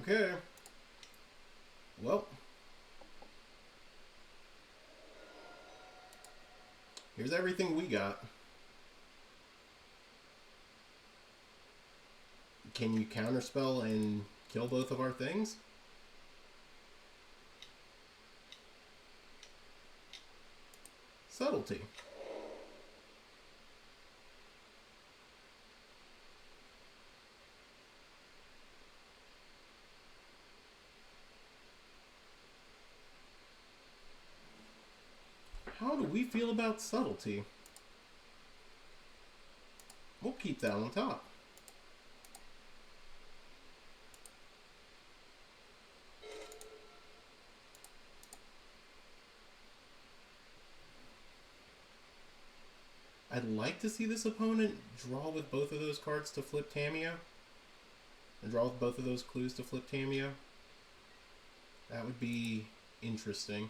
Okay. Well. Here's everything we got. Can you counterspell and kill both of our things? Subtlety. How do we feel about subtlety? We'll keep that on top. I'd like to see this opponent draw with both of those cards to flip Tamiyo. And draw with both of those clues to flip Tamiyo. That would be interesting.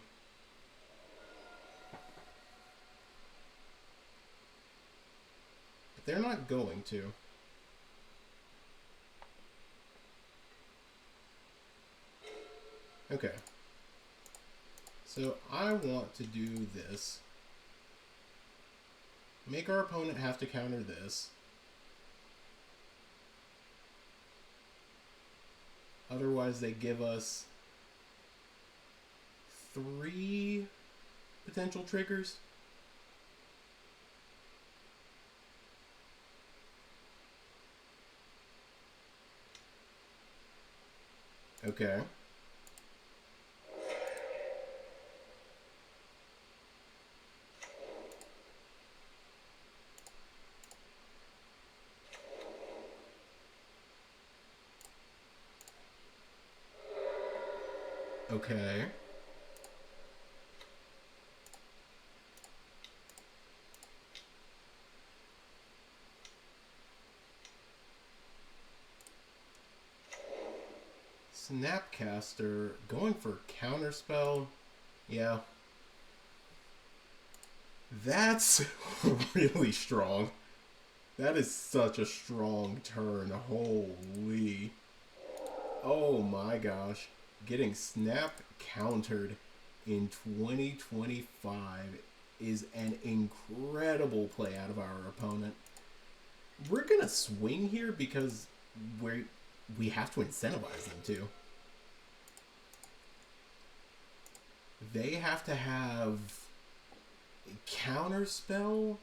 But they're not going to. Okay. So I want to do this. Make our opponent have to counter this. Otherwise they give us 3 potential triggers. Okay. Okay. Snapcaster going for counterspell. Yeah. That's really strong. That is such a strong turn. Holy. Oh my gosh. Getting snap countered in 2025 is an incredible play out of our opponent. We're going to swing here because we have to incentivize them to. They have to have counterspell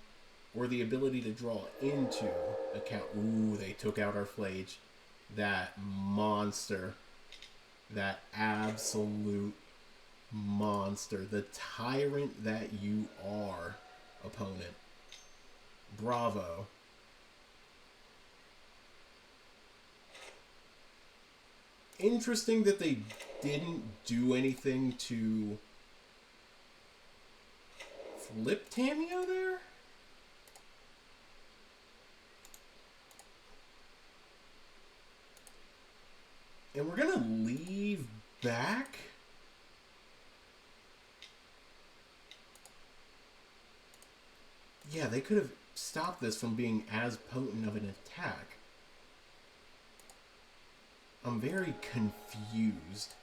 or the ability to draw into a count. Ooh, they took out our Flage. That monster. That absolute monster. The tyrant that you are, opponent. Bravo. Interesting that they didn't do anything to flip Tamiyo there? And we're gonna leave back? Yeah, they could have stopped this from being as potent of an attack. I'm very confused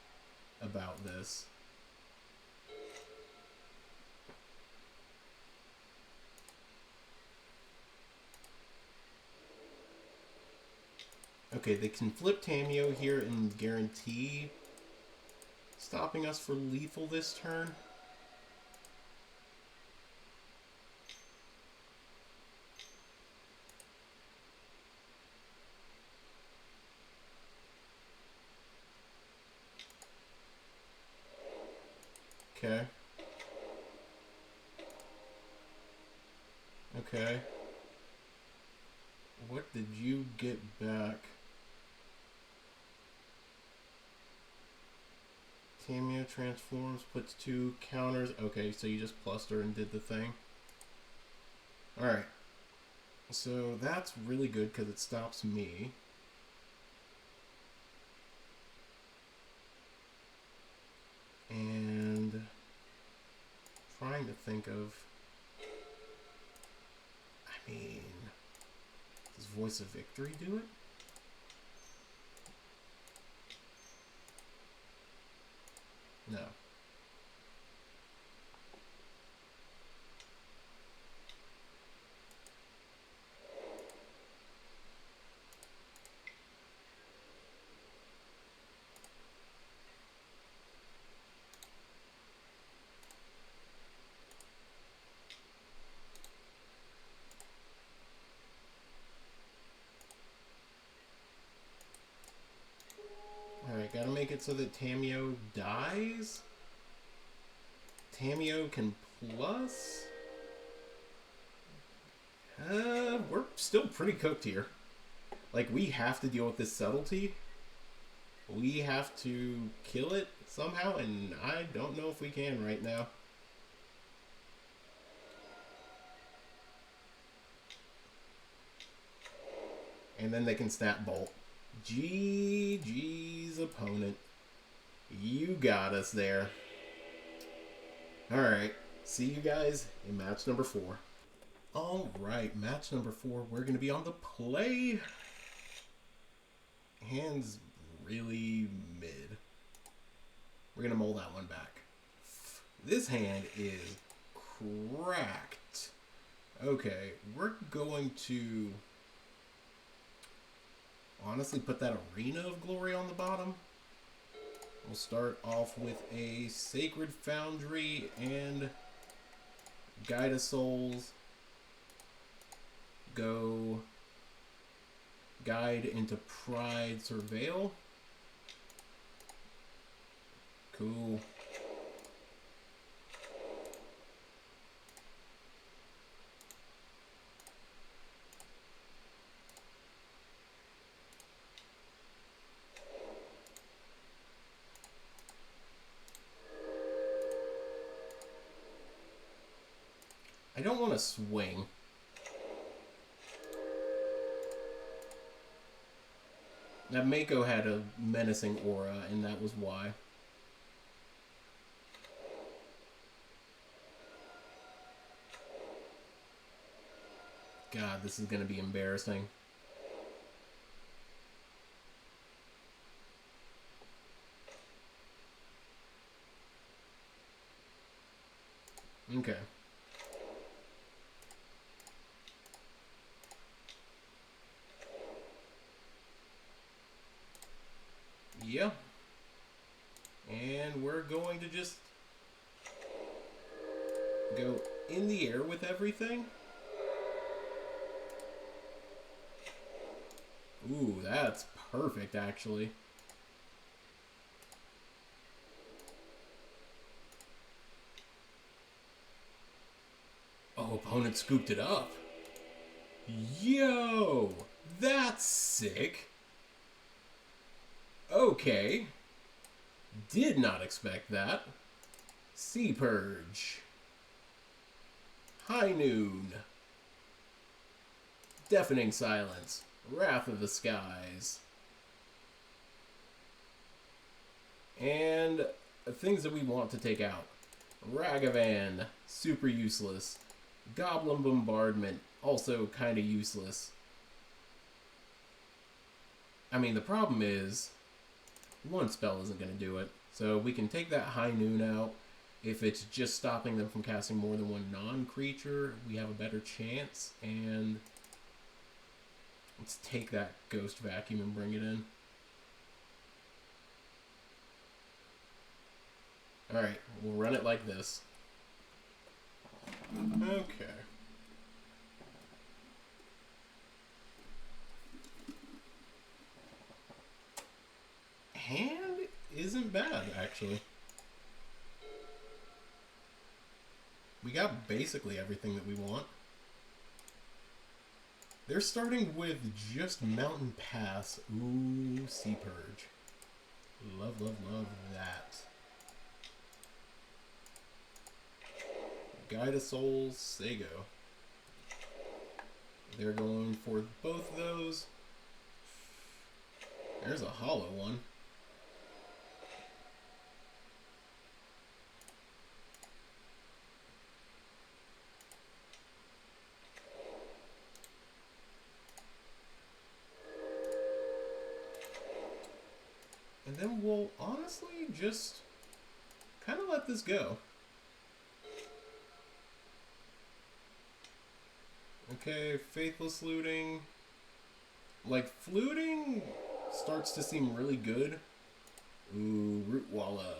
about this. Okay, they can flip Tamiyo here and guarantee stopping us for lethal this turn. Okay. Okay. What did you get back? Tamiyo transforms, puts 2 counters. Okay, so you just plussed her and did the thing. Alright. So that's really good because it stops me. And trying to think of, I mean, does Voice of Victory do it? No. Alright, gotta make it so that Tamio dies. Tamio can plus. We're still pretty cooked here. Like, we have to deal with this subtlety. We have to kill it somehow, and I don't know if we can right now. And then they can snap bolt. GG's opponent. You got us there. Alright, see you guys in match number 4. Alright, match number 4, we're going to be on the play. Hands really mid. We're going to mull that one back. This hand is cracked. Okay, we're going to honestly put that Arena of Glory on the bottom. We'll start off with a Sacred Foundry and Guide of Souls. Go Guide into Pride Surveil. Cool. I don't want to swing. That Mako had a menacing aura, and that was why. God, this is going to be embarrassing. Okay. Yeah. And we're going to just go in the air with everything. Ooh, that's perfect, actually. Oh, opponent scooped it up. Yo, that's sick. Okay. Did not expect that. Sea Purge. High Noon. Deafening Silence. Wrath of the Skies. And things that we want to take out. Ragavan. Super useless. Goblin Bombardment. Also kind of useless. I mean, the problem is one spell isn't going to do it. So we can take that High Noon out. If it's just stopping them from casting more than one non-creature, we have a better chance. And let's take that Ghost Vacuum and bring it in. Alright, we'll run it like this. Okay. Hand isn't bad, actually. We got basically everything that we want. They're starting with just Mountain Pass. Ooh, Sea Purge. Love, love, love that. Guide of Souls, Sago. They're going for both of those. There's a hollow one. And then we'll honestly just kind of let this go. Okay, faithless looting. Like, fluting starts to seem really good. Ooh, root walla.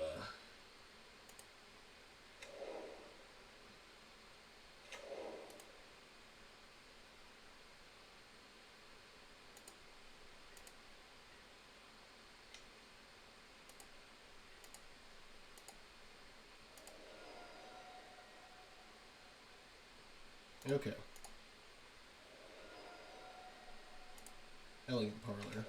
Okay. Elegant parlor.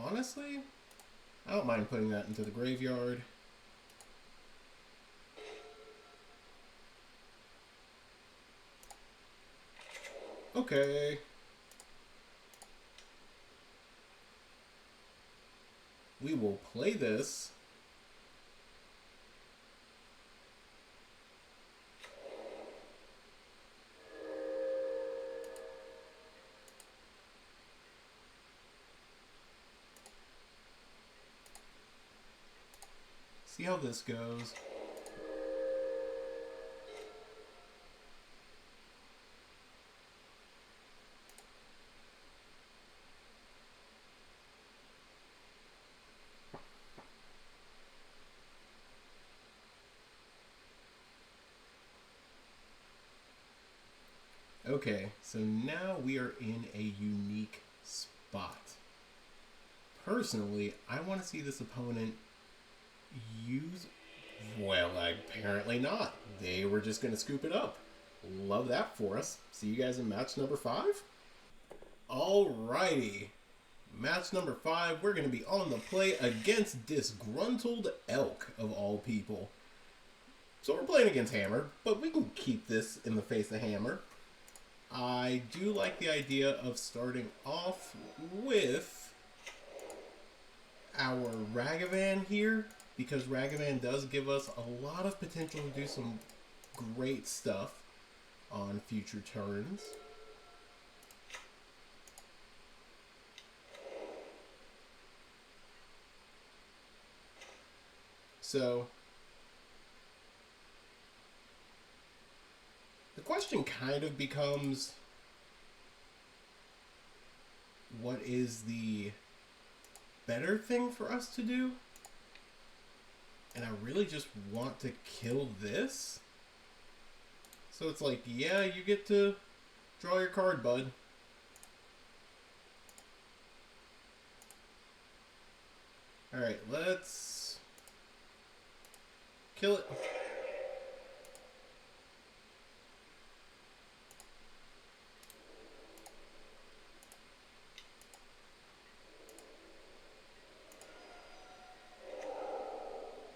Honestly, I don't mind putting that into the graveyard. Okay. We will play this. See how this goes. Okay, so now we are in a unique spot. Personally, I want to see this opponent use... Well, apparently not. They were just going to scoop it up. Love that for us. See you guys in match number 5? Alrighty. Match number 5, we're going to be on the play against Disgruntled Elk, of all people. So we're playing against Hammer, but we can keep this in the face of Hammer. I do like the idea of starting off with our Ragavan here, because Ragavan does give us a lot of potential to do some great stuff on future turns. So the question kind of becomes, what is the better thing for us to do? And I really just want to kill this. So it's like, yeah, you get to draw your card, bud. Alright, let's kill it.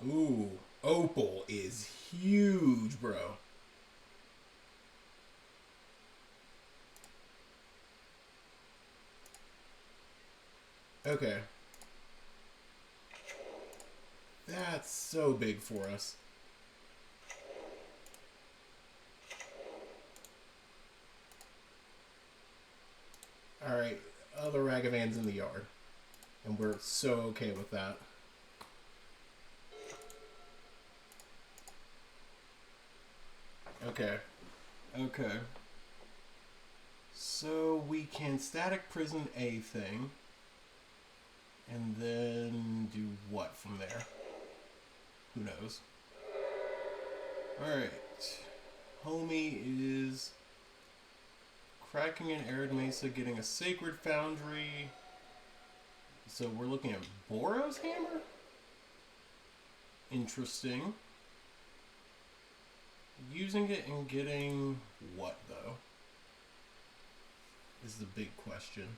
Ooh, Opal is huge, bro. Okay. That's so big for us. Alright, other Ragavan's in the yard. And we're so okay with that. Okay. Okay. So we can Static Prison a thing. And then do what from there? Who knows? Alright. Homie is cracking an Arid Mesa, getting a Sacred Foundry. So we're looking at Boros Hammer? Interesting. Using it and getting what, though? Is the big question.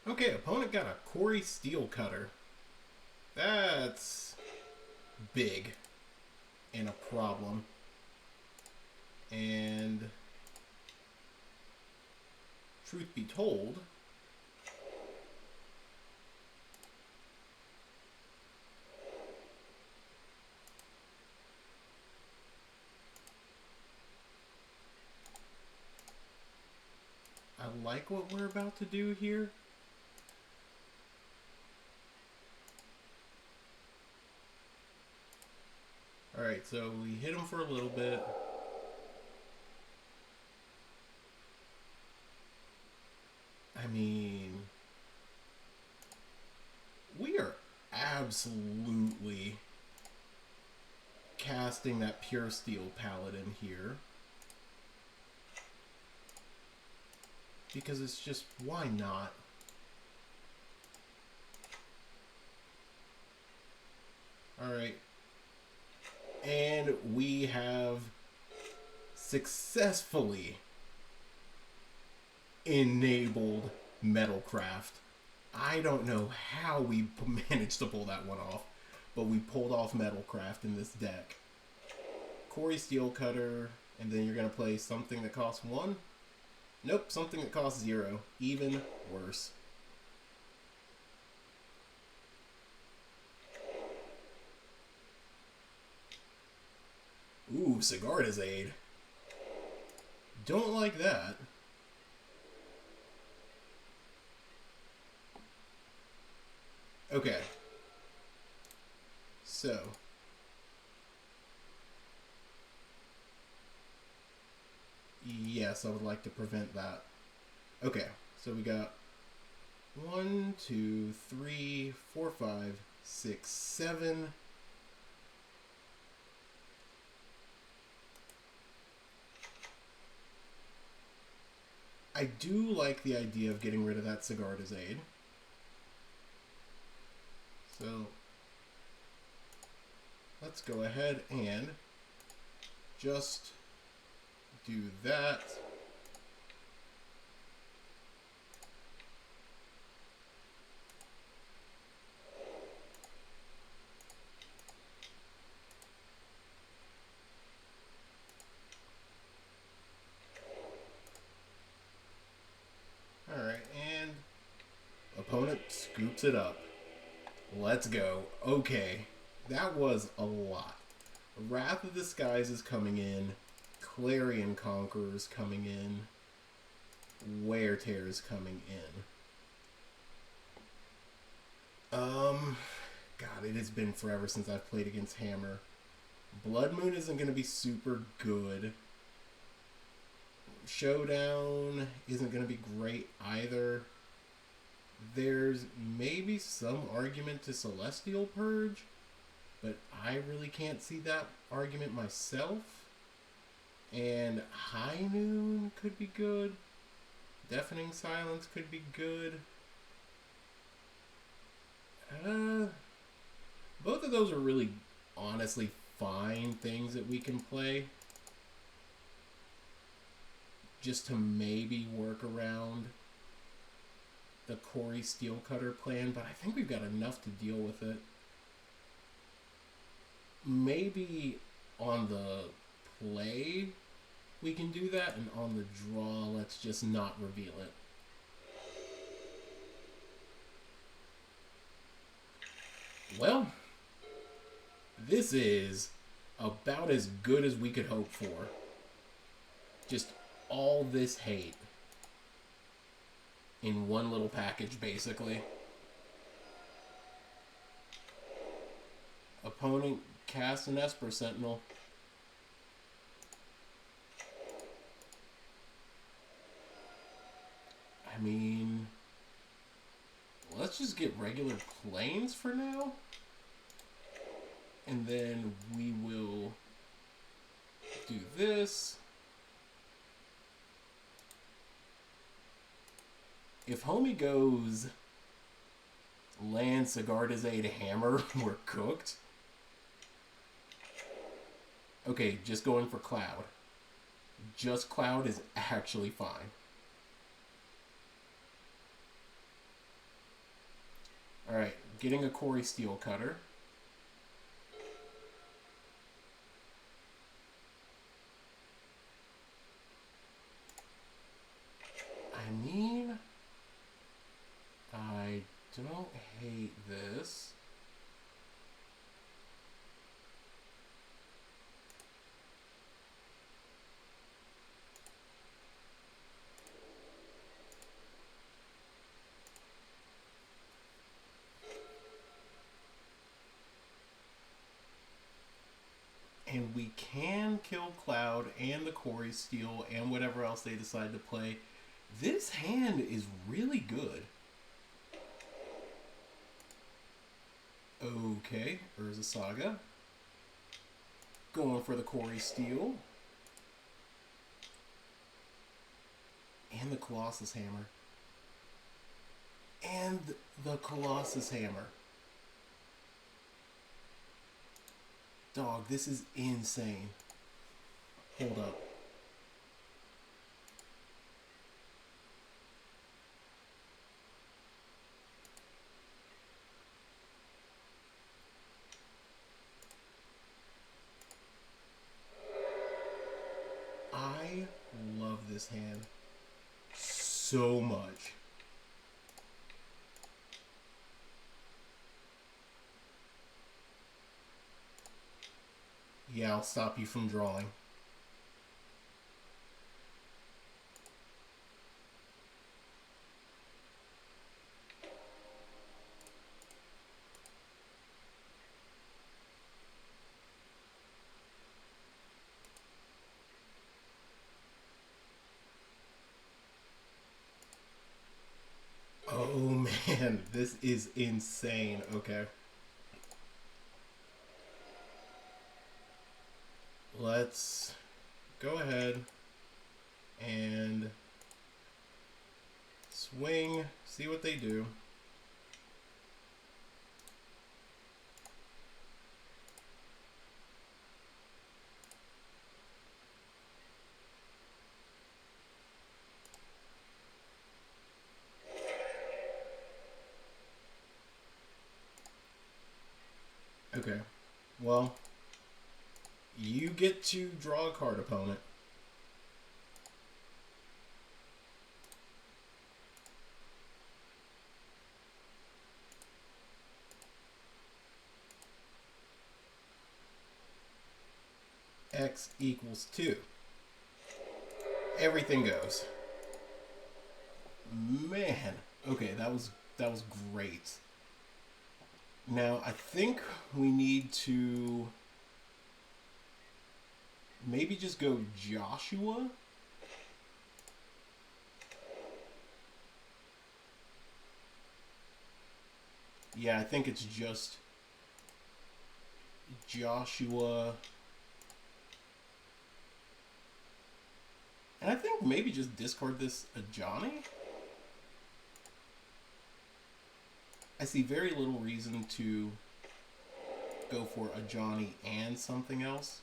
Okay, opponent got a Corey Steel Cutter. That's big and a problem. And truth be told, I like what we're about to do here. Alright, so we hit him for a little bit. I mean, we are absolutely casting that pure steel paladin here. Because it's just, why not? Alright. And we have successfully enabled Metalcraft. I don't know how we managed to pull that one off, but we pulled off Metalcraft in this deck. Quarry Steelcutter, and then you're going to play something that costs 1? Nope, something that costs 0. Even worse. Ooh, Sigarda's Aid. Don't like that. Okay. So. Yes, I would like to prevent that. Okay, so we got 1, 2, 3, 4, 5, 6, 7. I do like the idea of getting rid of that Sigarda's Aid. So let's go ahead and just do that. Alright, and opponent scoops it up. Let's go. Okay, that was a lot. Wrath of the Skies is coming in. Clarion Conqueror's coming in. Wear Tear is coming in. God, it has been forever since I've played against Hammer. Blood Moon isn't going to be super good. Showdown isn't going to be great either. There's maybe some argument to Celestial Purge, but I really can't see that argument myself. And High Noon could be good. Deafening Silence could be good. Both of those are really, honestly, fine things that we can play. Just to maybe work around the Quarry Steelcutter plan, but I think we've got enough to deal with it. Maybe on the play we can do that, and on the draw, let's just not reveal it. Well, this is about as good as we could hope for. Just all this hate in one little package, basically. Opponent casts an Esper Sentinel. I mean, let's just get regular planes for now. And then we will do this. If homie goes land Sigarda's Aid Hammer, we're cooked. Okay, just going for Cloud. Just Cloud is actually fine. Alright, getting a Quarry Steelcutter. hate this. And we can kill Cloud and the Quarry Steel and whatever else they decide to play. This hand is really good. Okay, Urza Saga. Going for the Quarry Steel. And the Colossus Hammer. And the Colossus Hammer. Dog, this is insane. Hold up. I love this hand so much. Yeah, I'll stop you from drawing. Oh man, this is insane. Okay. Let's go ahead and swing, see what they do. Okay, well, you get to draw a card, opponent. X equals 2. Everything goes. Man, okay, that was great. Now, I think we need to maybe just go Joshua. Yeah, I think it's just Joshua. And I think maybe just discard this Ajani. I see very little reason to go for a Johnny and something else.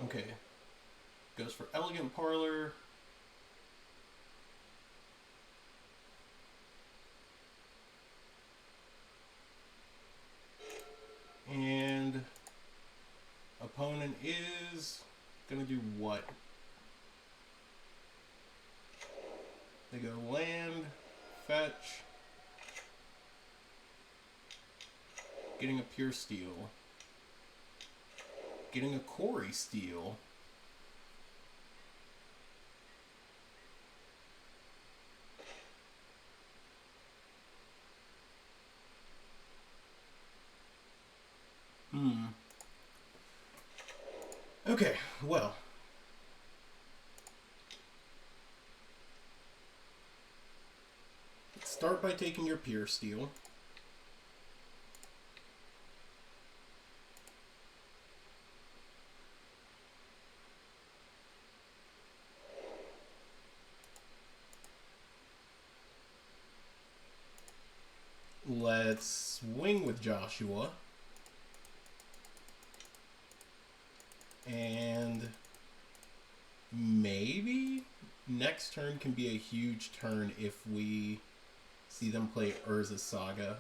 Okay. Goes for Elegant Parlor. And opponent is gonna do what? They go land, fetch, getting a Pure Steel, getting a Quarry Steel, Okay, well. Start by taking your Pure Steel. Let's swing with Joshua. And maybe next turn can be a huge turn if we see them play Urza Saga.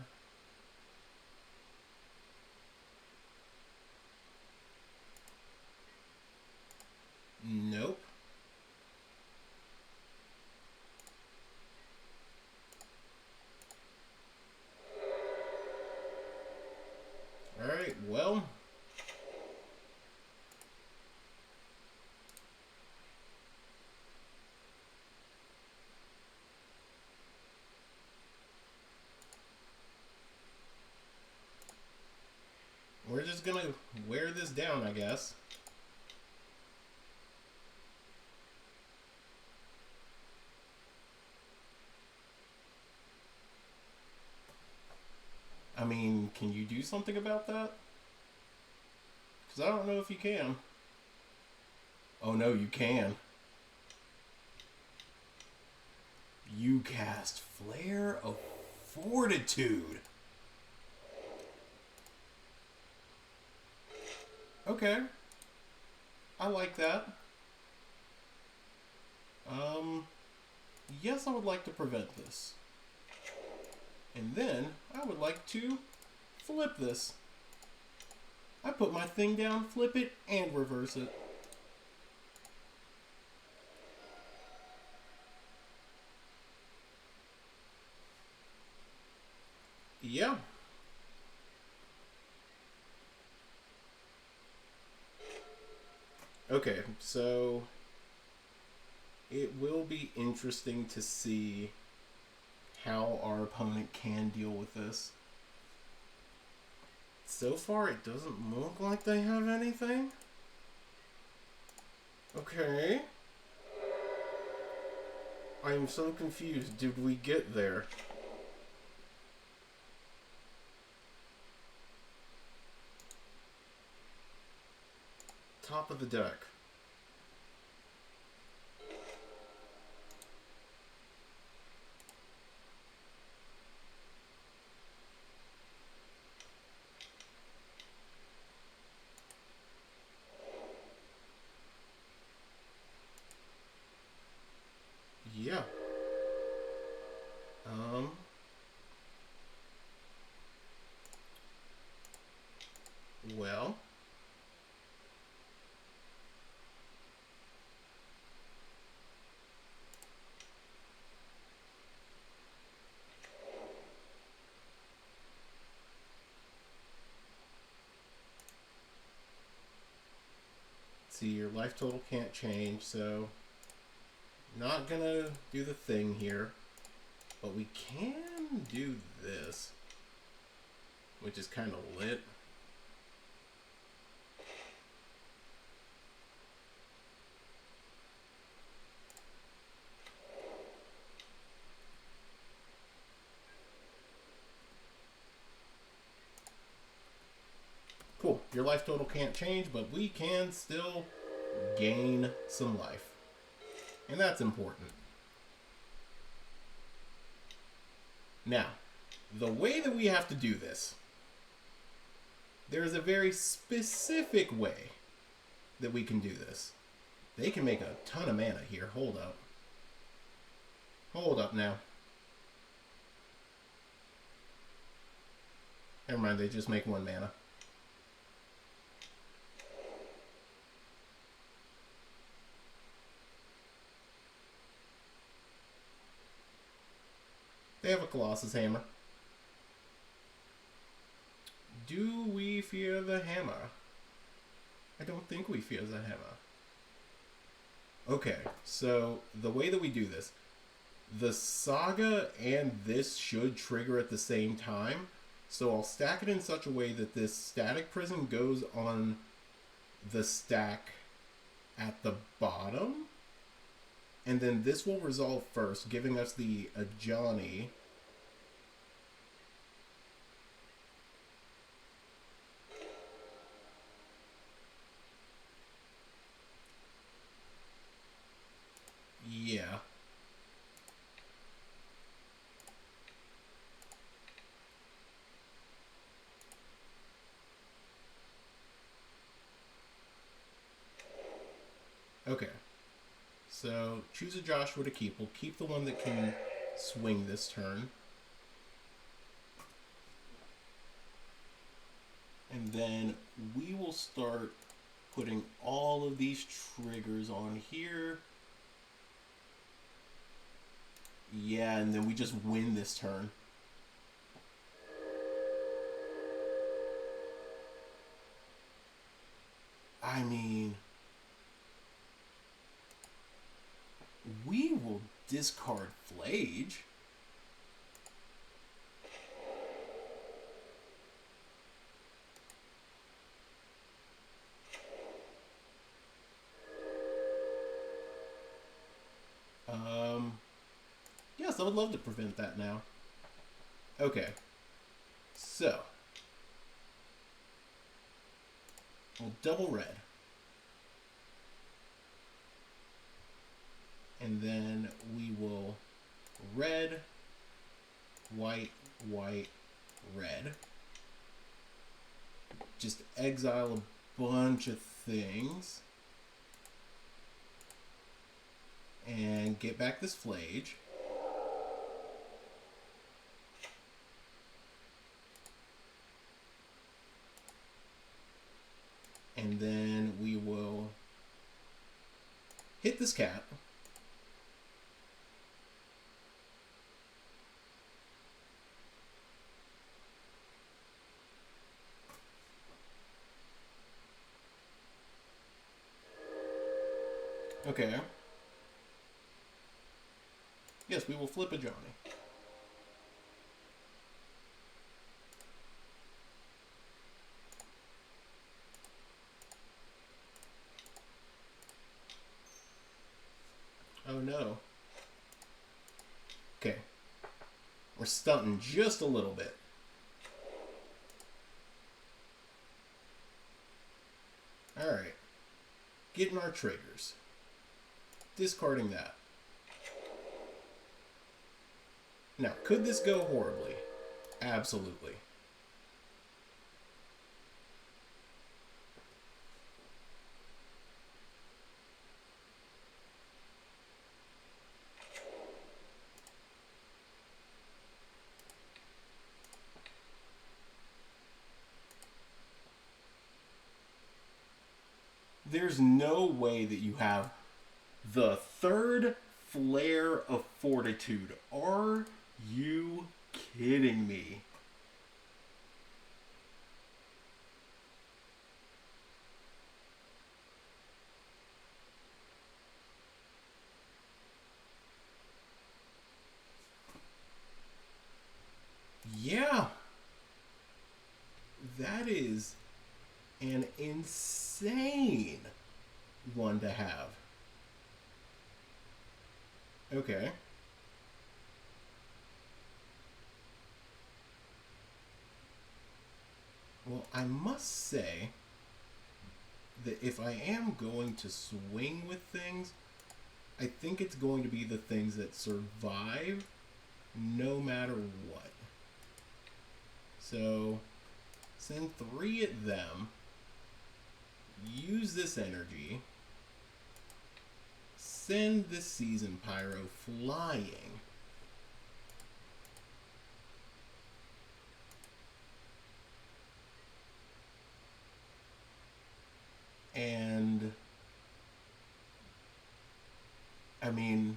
Nope. Alright, well. We're just gonna wear this down, I guess. I mean, can you do something about that? Because I don't know if you can. Oh no, you can. You cast Flare of Fortitude. Okay. I like that. Yes, I would like to prevent this. And then, I would like to flip this. I put my thing down, flip it, and reverse it. Yeah. Okay, so it will be interesting to see how our opponent can deal with this. So far, it doesn't look like they have anything. Okay. I am so confused. Did we get there? Top of the deck. Yeah. Well. See, your life total can't change, so not gonna do the thing here. But we can do this, which is kind of lit. Cool. Your life total can't change, but we can still gain some life. And that's important. Now, the way that we have to do this, there's a very specific way that we can do this. They can make a ton of mana here. Hold up. Hold up now. Never mind, they just make 1 mana. They have a Colossus Hammer. Do we fear the hammer? I don't think we fear the hammer. Okay, so the way that we do this, the Saga and this should trigger at the same time. So I'll stack it in such a way that this Static Prison goes on the stack at the bottom. And then this will resolve first, giving us the Ajani. Yeah. Okay. So, choose a Joshua to keep. We'll keep the one that can swing this turn. And then we will start putting all of these triggers on here. Yeah, and then we just win this turn. I mean, we will discard Flage. Yes, I would love to prevent that now. Okay. So. We'll double red. And then we will red, white, white, red. Just exile a bunch of things. And get back this Flage. And then we will hit this cat. Okay. Yes, we will flip a Johnny. Oh no. Okay. We're stunting just a little bit. Alright. Getting our triggers. Discarding that. Now, could this go horribly? Absolutely. There's no way that you have the third Flare of Fortitude. Are you kidding me? Yeah. That is an insane one to have. Okay. Well, I must say that if I am going to swing with things, I think it's going to be the things that survive no matter what. So, send 3 at them. Use this energy. Send this Season Pyro flying. And I mean,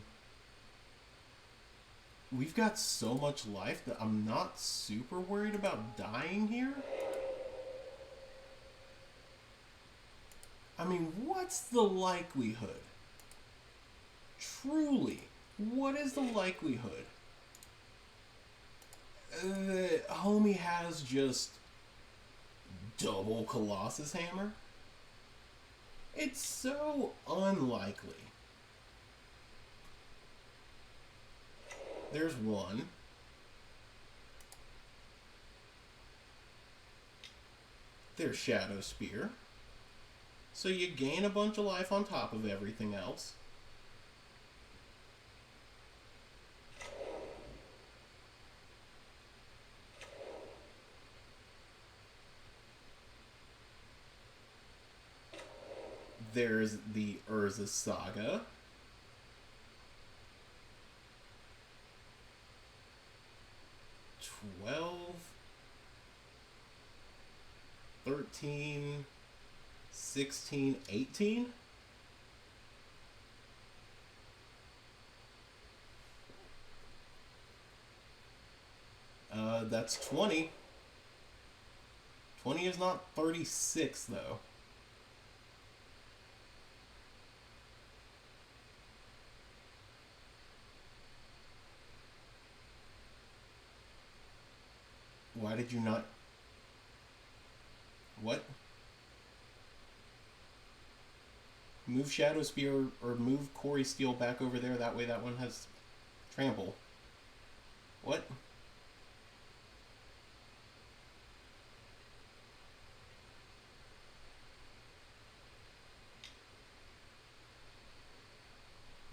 we've got so much life that I'm not super worried about dying here. I mean, what's the likelihood? Truly, what is the likelihood that homie has just double Colossus Hammer? It's so unlikely. There's one. There's Shadow Spear. So you gain a bunch of life on top of everything else. There's the Urza Saga. $12, $13, 16, 18. That's 20. 20 is not 36, though. Why did you not... What? Move Shadow Spear or move Corey Steel back over there. That way that one has trample. What?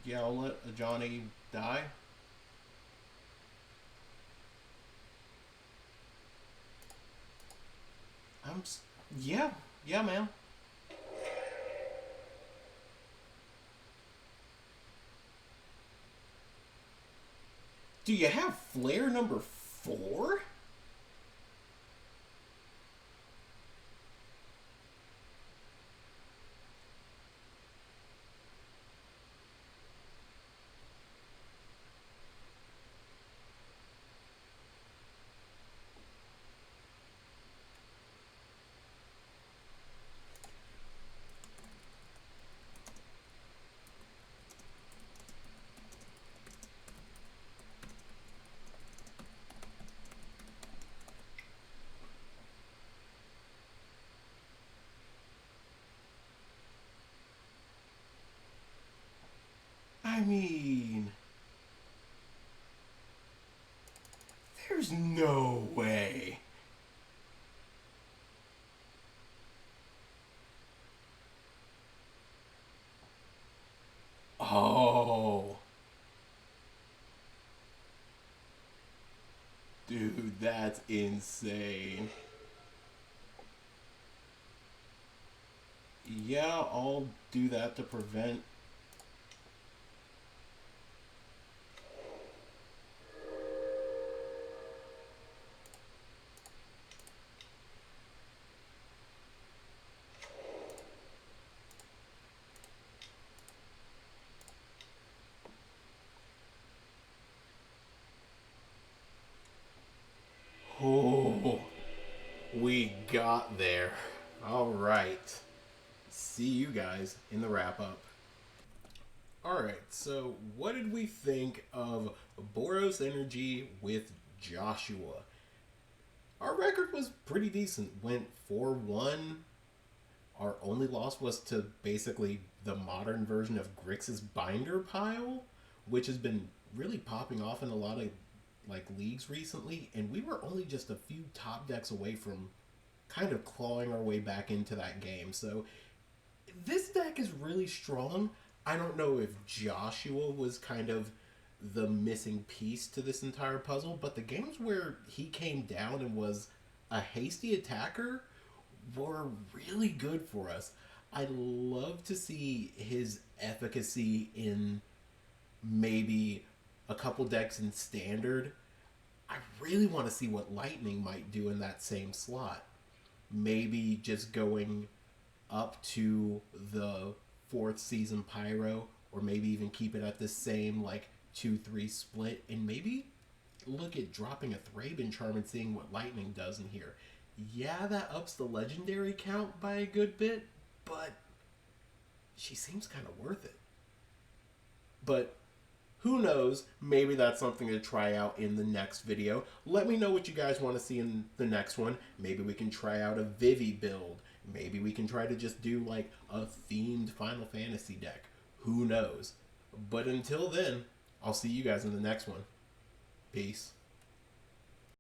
Yeah, I'll let a Johnny die. Yeah, yeah, man. Do you have Flare number 4? I mean, there's no way. Oh, dude, that's insane. Yeah, I'll do that to prevent. Oh, we got there. All right. See you guys in the wrap up. All right, so what did we think of Boros Energy with Joshua? Our record was pretty decent. Went 4-1. Our only loss was to basically the modern version of Grix's Binder pile, which has been really popping off in a lot of like leagues recently, and we were only just a few top decks away from kind of clawing our way back into that game. So this deck is really strong. I don't know if Joshua was kind of the missing piece to this entire puzzle, but the games where he came down and was a hasty attacker were really good for us. I love to see his efficacy in maybe a couple decks in standard. I really want to see what Lightning might do in that same slot. Maybe just going up to the fourth season Pyro, or maybe even keep it at the same like 2-3 split, and maybe look at dropping a Thraben Charm and seeing what Lightning does in here. Yeah, that ups the legendary count by a good bit, but she seems kind of worth it. But who knows? Maybe that's something to try out in the next video. Let me know what you guys want to see in the next one. Maybe we can try out a Vivi build. Maybe we can try to just do like a themed Final Fantasy deck. Who knows? But until then, I'll see you guys in the next one. Peace.